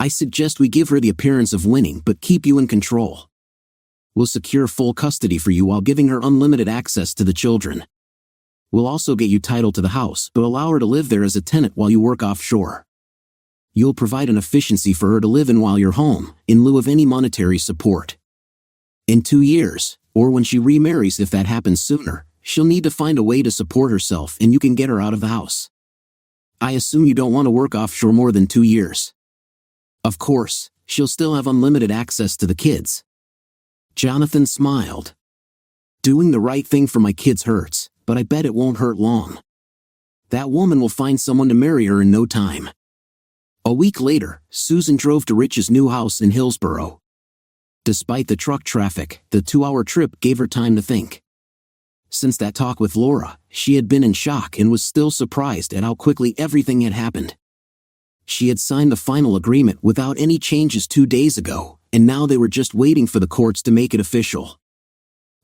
I suggest we give her the appearance of winning but keep you in control. We'll secure full custody for you while giving her unlimited access to the children. We'll also get you title to the house but allow her to live there as a tenant while you work offshore. You'll provide an efficiency for her to live in while you're home, in lieu of any monetary support. In 2 years, or when she remarries if that happens sooner, she'll need to find a way to support herself and you can get her out of the house. I assume you don't want to work offshore more than 2 years. Of course, she'll still have unlimited access to the kids. Jonathan smiled. Doing the right thing for my kids hurts, but I bet it won't hurt long. That woman will find someone to marry her in no time. A week later, Susan drove to Rich's new house in Hillsborough. Despite the truck traffic, the 2-hour trip gave her time to think. Since that talk with Laura, she had been in shock and was still surprised at how quickly everything had happened. She had signed the final agreement without any changes 2 days ago, and now they were just waiting for the courts to make it official.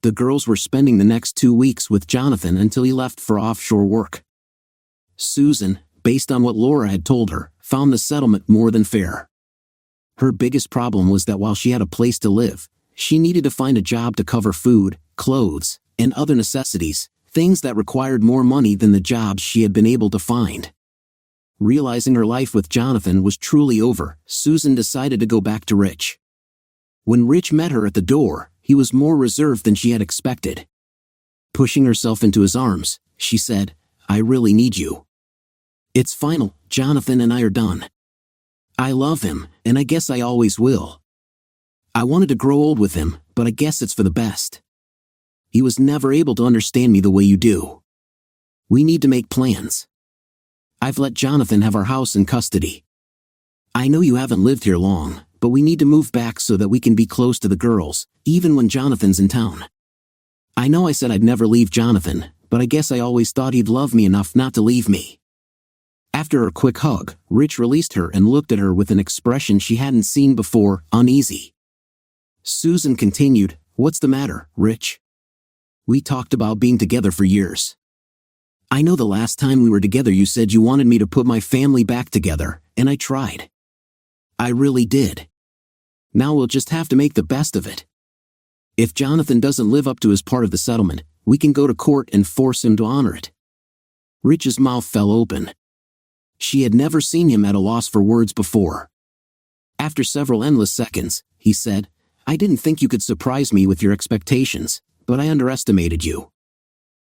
The girls were spending the next 2 weeks with Jonathan until he left for offshore work. Susan, based on what Laura had told her, found the settlement more than fair. Her biggest problem was that while she had a place to live, she needed to find a job to cover food, clothes, and other necessities, things that required more money than the jobs she had been able to find. Realizing her life with Jonathan was truly over, Susan decided to go back to Rich. When Rich met her at the door, he was more reserved than she had expected. Pushing herself into his arms, she said, "I really need you. It's final, Jonathan and I are done. I love him, and I guess I always will. I wanted to grow old with him, but I guess it's for the best. He was never able to understand me the way you do. We need to make plans. I've let Jonathan have our house in custody. I know you haven't lived here long, but we need to move back so that we can be close to the girls, even when Jonathan's in town. I know I said I'd never leave Jonathan, but I guess I always thought he'd love me enough not to leave me." After a quick hug, Rich released her and looked at her with an expression she hadn't seen before, uneasy. Susan continued, "What's the matter, Rich? We talked about being together for years. I know the last time we were together you said you wanted me to put my family back together, and I tried. I really did. Now we'll just have to make the best of it. If Jonathan doesn't live up to his part of the settlement, we can go to court and force him to honor it." Rich's mouth fell open. She had never seen him at a loss for words before. After several endless seconds, he said, "I didn't think you could surprise me with your expectations, but I underestimated you.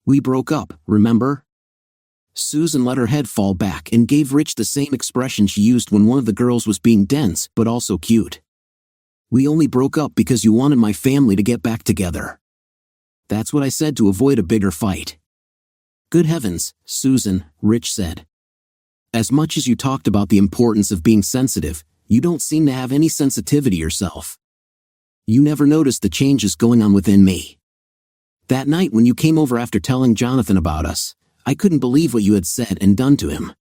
We broke up, remember?" Susan let her head fall back and gave Rich the same expression she used when one of the girls was being dense but also cute. "We only broke up because you wanted my family to get back together. That's what I said to avoid a bigger fight." "Good heavens, Susan," Rich said. "As much as you talked about the importance of being sensitive, you don't seem to have any sensitivity yourself. You never noticed the changes going on within me. That night when you came over after telling Jonathan about us, I couldn't believe what you had said and done to him.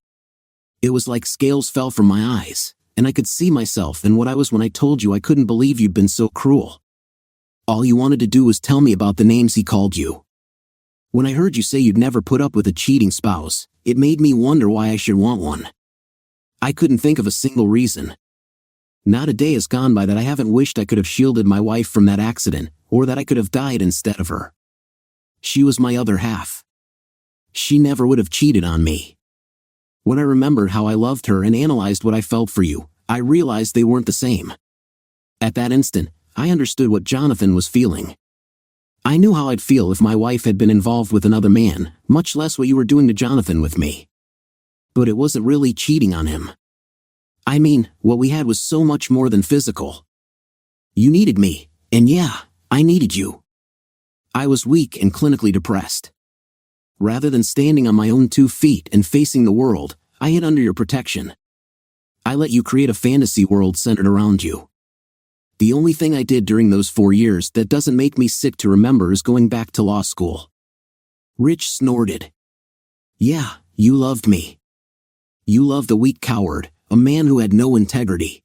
It was like scales fell from my eyes, and I could see myself and what I was when I told you I couldn't believe you'd been so cruel. All you wanted to do was tell me about the names he called you. When I heard you say you'd never put up with a cheating spouse, it made me wonder why I should want one. I couldn't think of a single reason. Not a day has gone by that I haven't wished I could have shielded my wife from that accident, or that I could have died instead of her. She was my other half. She never would have cheated on me. When I remembered how I loved her and analyzed what I felt for you, I realized they weren't the same. At that instant, I understood what Jonathan was feeling. I knew how I'd feel if my wife had been involved with another man, much less what you were doing to Jonathan with me. But it wasn't really cheating on him. I mean, what we had was so much more than physical. You needed me, and yeah, I needed you. I was weak and clinically depressed. Rather than standing on my own 2 feet and facing the world, I hid under your protection. I let you create a fantasy world centered around you. The only thing I did during those 4 years that doesn't make me sick to remember is going back to law school." Rich snorted. "Yeah, you loved me. You loved a weak coward, a man who had no integrity.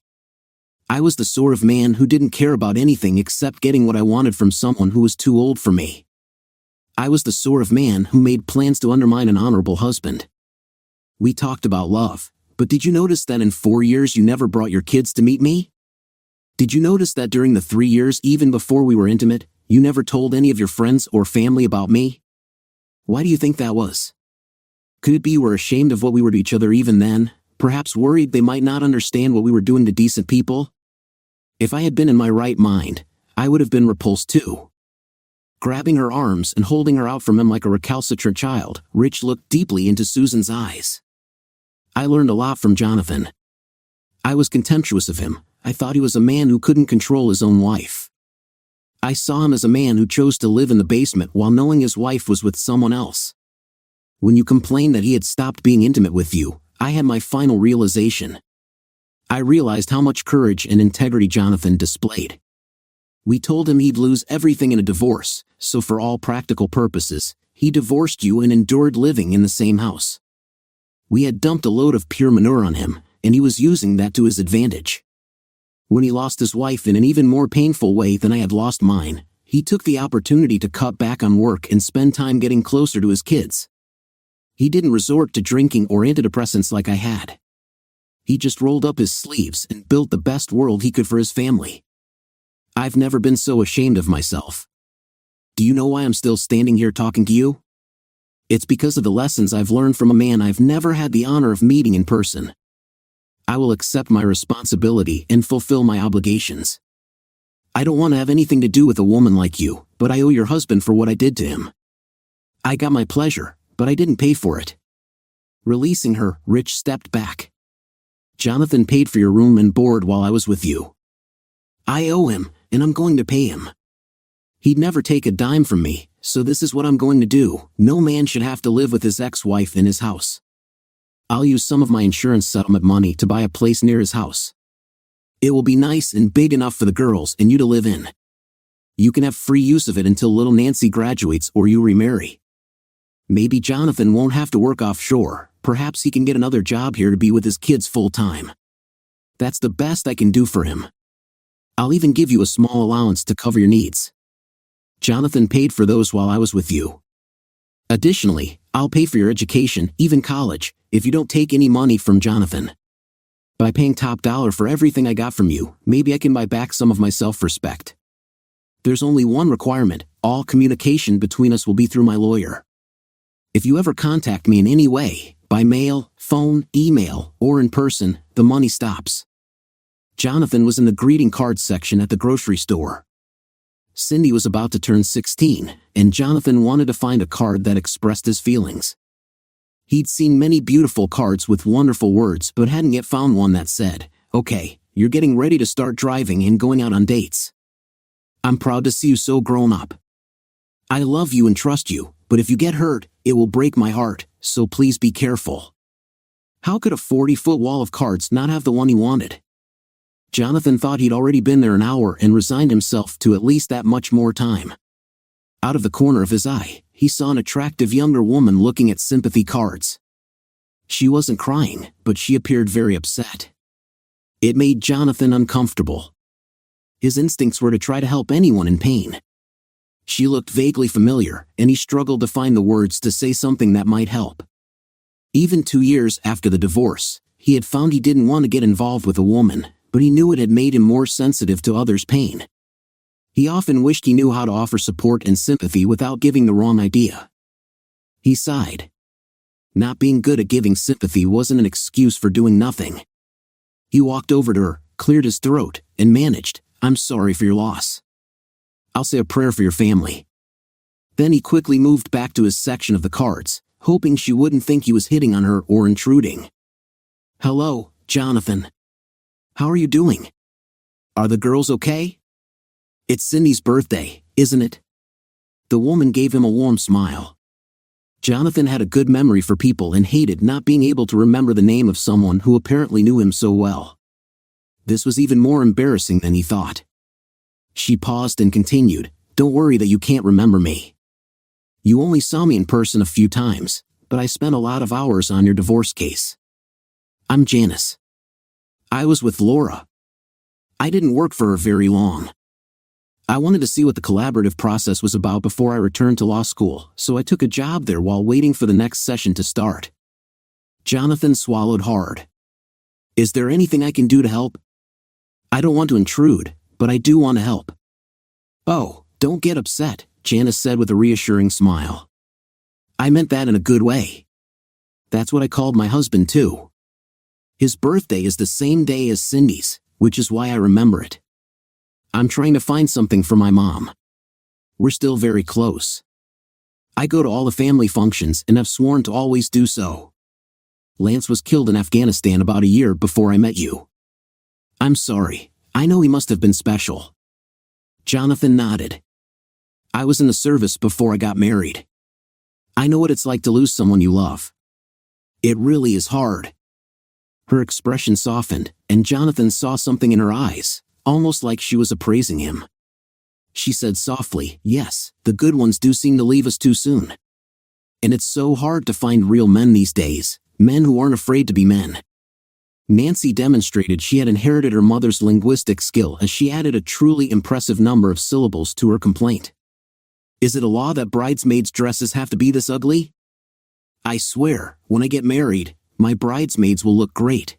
I was the sort of man who didn't care about anything except getting what I wanted from someone who was too old for me. I was the sort of man who made plans to undermine an honorable husband. We talked about love, but did you notice that in 4 years you never brought your kids to meet me? Did you notice that during the 3 years even before we were intimate, you never told any of your friends or family about me? Why do you think that was? Could it be you were ashamed of what we were to each other even then, perhaps worried they might not understand what we were doing to decent people? If I had been in my right mind, I would have been repulsed too." Grabbing her arms and holding her out from him like a recalcitrant child, Rich looked deeply into Susan's eyes. "I learned a lot from Jonathan. I was contemptuous of him. I thought he was a man who couldn't control his own wife. I saw him as a man who chose to live in the basement while knowing his wife was with someone else. When you complained that he had stopped being intimate with you, I had my final realization. I realized how much courage and integrity Jonathan displayed. We told him he'd lose everything in a divorce, so for all practical purposes, he divorced you and endured living in the same house. We had dumped a load of pure manure on him, and he was using that to his advantage. When he lost his wife in an even more painful way than I had lost mine, he took the opportunity to cut back on work and spend time getting closer to his kids. He didn't resort to drinking or antidepressants like I had. He just rolled up his sleeves and built the best world he could for his family. I've never been so ashamed of myself. Do you know why I'm still standing here talking to you? It's because of the lessons I've learned from a man I've never had the honor of meeting in person. I will accept my responsibility and fulfill my obligations. I don't want to have anything to do with a woman like you, but I owe your husband for what I did to him. I got my pleasure, but I didn't pay for it." Releasing her, Rich stepped back. "Jonathan paid for your room and board while I was with you. I owe him, and I'm going to pay him. He'd never take a dime from me, so this is what I'm going to do. No man should have to live with his ex-wife in his house. I'll use some of my insurance settlement money to buy a place near his house. It will be nice and big enough for the girls and you to live in. You can have free use of it until little Nancy graduates or you remarry. Maybe Jonathan won't have to work offshore. Perhaps he can get another job here to be with his kids full-time. That's the best I can do for him. I'll even give you a small allowance to cover your needs. Jonathan paid for those while I was with you. Additionally, I'll pay for your education, even college, if you don't take any money from Jonathan. By paying top dollar for everything I got from you, maybe I can buy back some of my self-respect. There's only one requirement: all communication between us will be through my lawyer. If you ever contact me in any way, by mail, phone, email, or in person, the money stops." Jonathan was in the greeting card section at the grocery store. Cindy was about to turn 16, and Jonathan wanted to find a card that expressed his feelings. He'd seen many beautiful cards with wonderful words but hadn't yet found one that said, "Okay, you're getting ready to start driving and going out on dates. I'm proud to see you so grown up. I love you and trust you, but if you get hurt, it will break my heart, so please be careful." How could a 40-foot wall of cards not have the one he wanted? Jonathan thought he'd already been there an hour and resigned himself to at least that much more time. Out of the corner of his eye, he saw an attractive younger woman looking at sympathy cards. She wasn't crying, but she appeared very upset. It made Jonathan uncomfortable. His instincts were to try to help anyone in pain. She looked vaguely familiar, and he struggled to find the words to say something that might help. Even 2 years after the divorce, he had found he didn't want to get involved with a woman, but he knew it had made him more sensitive to others' pain. He often wished he knew how to offer support and sympathy without giving the wrong idea. He sighed. Not being good at giving sympathy wasn't an excuse for doing nothing. He walked over to her, cleared his throat, and managed, "I'm sorry for your loss. I'll say a prayer for your family." Then he quickly moved back to his section of the cards, hoping she wouldn't think he was hitting on her or intruding. "Hello, Jonathan. How are you doing? Are the girls okay? It's Cindy's birthday, isn't it?" The woman gave him a warm smile. Jonathan had a good memory for people and hated not being able to remember the name of someone who apparently knew him so well. This was even more embarrassing than he thought. She paused and continued, "Don't worry that you can't remember me. You only saw me in person a few times, but I spent a lot of hours on your divorce case. I'm Janice. I was with Laura. I didn't work for her very long. I wanted to see what the collaborative process was about before I returned to law school, so I took a job there while waiting for the next session to start." Jonathan swallowed hard. "Is there anything I can do to help? I don't want to intrude, but I do want to help." "Oh, don't get upset," Janice said with a reassuring smile. "I meant that in a good way. That's what I called my husband too. His birthday is the same day as Cindy's, which is why I remember it. I'm trying to find something for my mom. We're still very close. I go to all the family functions and have sworn to always do so. Lance was killed in Afghanistan about a year before I met you. I'm sorry, I know he must have been special." Jonathan nodded. "I was in the service before I got married. I know what it's like to lose someone you love. It really is hard." Her expression softened, and Jonathan saw something in her eyes, almost like she was appraising him. She said softly, "Yes, the good ones do seem to leave us too soon. And it's so hard to find real men these days, men who aren't afraid to be men." Nancy demonstrated she had inherited her mother's linguistic skill as she added a truly impressive number of syllables to her complaint. "Is it a law that bridesmaids' dresses have to be this ugly? I swear, when I get married, my bridesmaids will look great."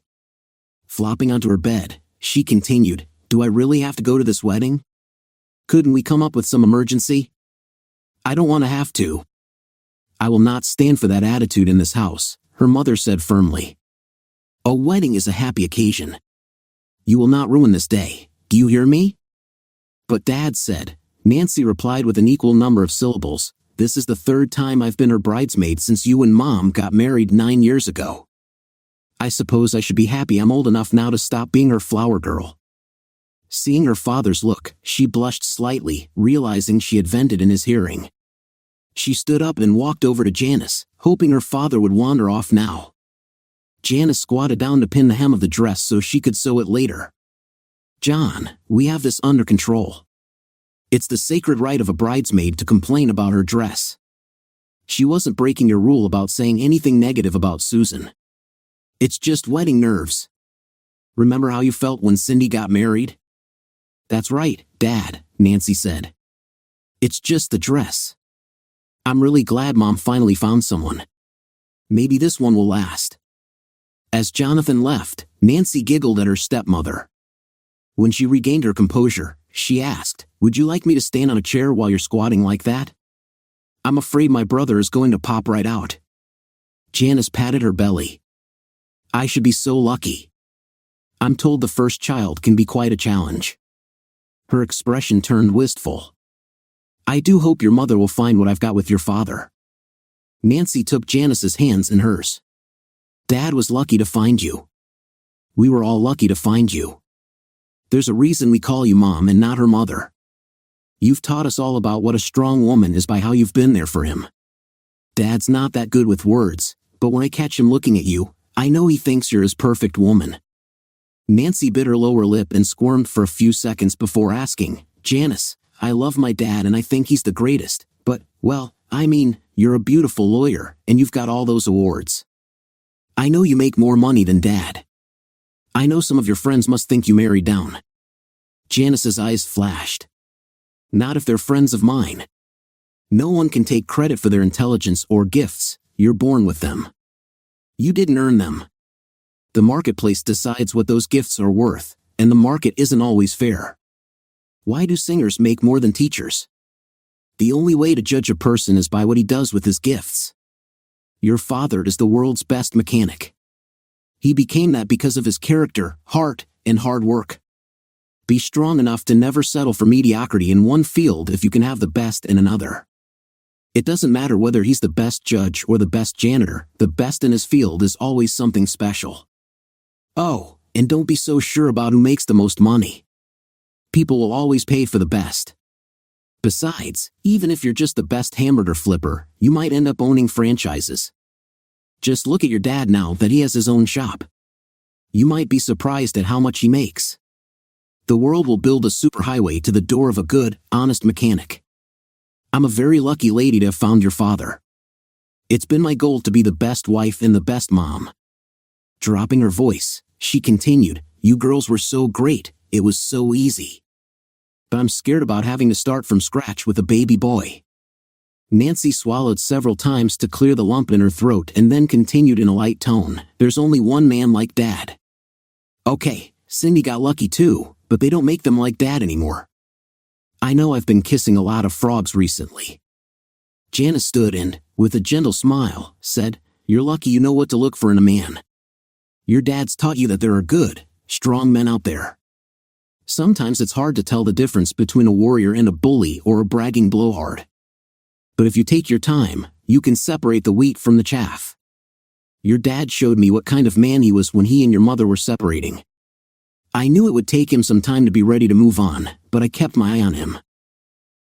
Flopping onto her bed, she continued, "Do I really have to go to this wedding? Couldn't we come up with some emergency? I don't want to have to. I will not stand for that attitude in this house, her mother said firmly. A wedding is a happy occasion. You will not ruin this day, do you hear me? But Dad said, Nancy replied with an equal number of syllables, this is the third time I've been her bridesmaid since you and Mom got married 9 years ago. I suppose I should be happy I'm old enough now to stop being her flower girl. Seeing her father's look, she blushed slightly, realizing she had vented in his hearing. She stood up and walked over to Janice, hoping her father would wander off now. Janice squatted down to pin the hem of the dress so she could sew it later. John, we have this under control. It's the sacred right of a bridesmaid to complain about her dress. She wasn't breaking your rule about saying anything negative about Susan. It's just wedding nerves. Remember how you felt when Cindy got married? That's right, Dad, Nancy said. It's just the dress. I'm really glad Mom finally found someone. Maybe this one will last. As Jonathan left, Nancy giggled at her stepmother. When she regained her composure, she asked, would you like me to stand on a chair while you're squatting like that? I'm afraid my brother is going to pop right out. Janice patted her belly. I should be so lucky. I'm told the first child can be quite a challenge. Her expression turned wistful. I do hope your mother will find what I've got with your father. Nancy took Janice's hands in hers. Dad was lucky to find you. We were all lucky to find you. There's a reason we call you Mom and not her mother. You've taught us all about what a strong woman is by how you've been there for him. Dad's not that good with words, but when I catch him looking at you, I know he thinks you're his perfect woman. Nancy bit her lower lip and squirmed for a few seconds before asking, Janice, I love my dad and I think he's the greatest, but, well, I mean, you're a beautiful lawyer, and you've got all those awards. I know you make more money than Dad. I know some of your friends must think you married down. Janice's eyes flashed. Not if they're friends of mine. No one can take credit for their intelligence or gifts, you're born with them. You didn't earn them. The marketplace decides what those gifts are worth, and the market isn't always fair. Why do singers make more than teachers? The only way to judge a person is by what he does with his gifts. Your father is the world's best mechanic. He became that because of his character, heart, and hard work. Be strong enough to never settle for mediocrity in one field if you can have the best in another. It doesn't matter whether he's the best judge or the best janitor, the best in his field is always something special. Oh, and don't be so sure about who makes the most money. People will always pay for the best. Besides, even if you're just the best hamburger flipper, you might end up owning franchises. Just look at your dad now that he has his own shop. You might be surprised at how much he makes. The world will build a superhighway to the door of a good, honest mechanic. I'm a very lucky lady to have found your father. It's been my goal to be the best wife and the best mom. Dropping her voice, she continued, you girls were so great, it was so easy. But I'm scared about having to start from scratch with a baby boy. Nancy swallowed several times to clear the lump in her throat and then continued in a light tone, there's only one man like Dad. Okay, Cindy got lucky too, but they don't make them like Dad anymore. I know I've been kissing a lot of frogs recently. Janice stood and, with a gentle smile, said, you're lucky you know what to look for in a man. Your dad's taught you that there are good, strong men out there. Sometimes it's hard to tell the difference between a warrior and a bully or a bragging blowhard. But if you take your time, you can separate the wheat from the chaff. Your dad showed me what kind of man he was when he and your mother were separating. I knew it would take him some time to be ready to move on, but I kept my eye on him.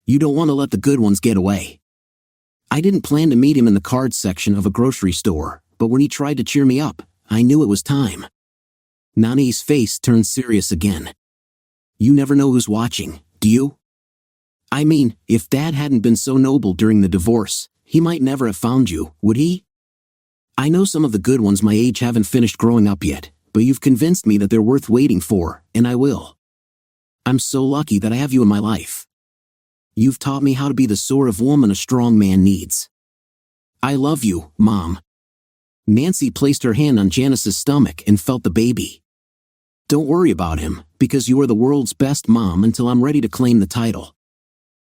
You don't want to let the good ones get away. I didn't plan to meet him in the cards section of a grocery store, but when he tried to cheer me up, I knew it was time. Nani's face turned serious again. You never know who's watching, do you? I mean, if Dad hadn't been so noble during the divorce, he might never have found you, would he? I know some of the good ones my age haven't finished growing up yet, but you've convinced me that they're worth waiting for, and I will. I'm so lucky that I have you in my life. You've taught me how to be the sort of woman a strong man needs. I love you, Mom. Nancy placed her hand on Janice's stomach and felt the baby. Don't worry about him, because you are the world's best mom until I'm ready to claim the title.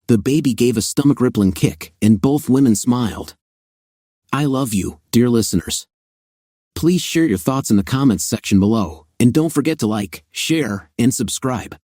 The baby gave a stomach-rippling kick, and both women smiled. I love you, dear listeners. Please share your thoughts in the comments section below, and don't forget to like, share, and subscribe.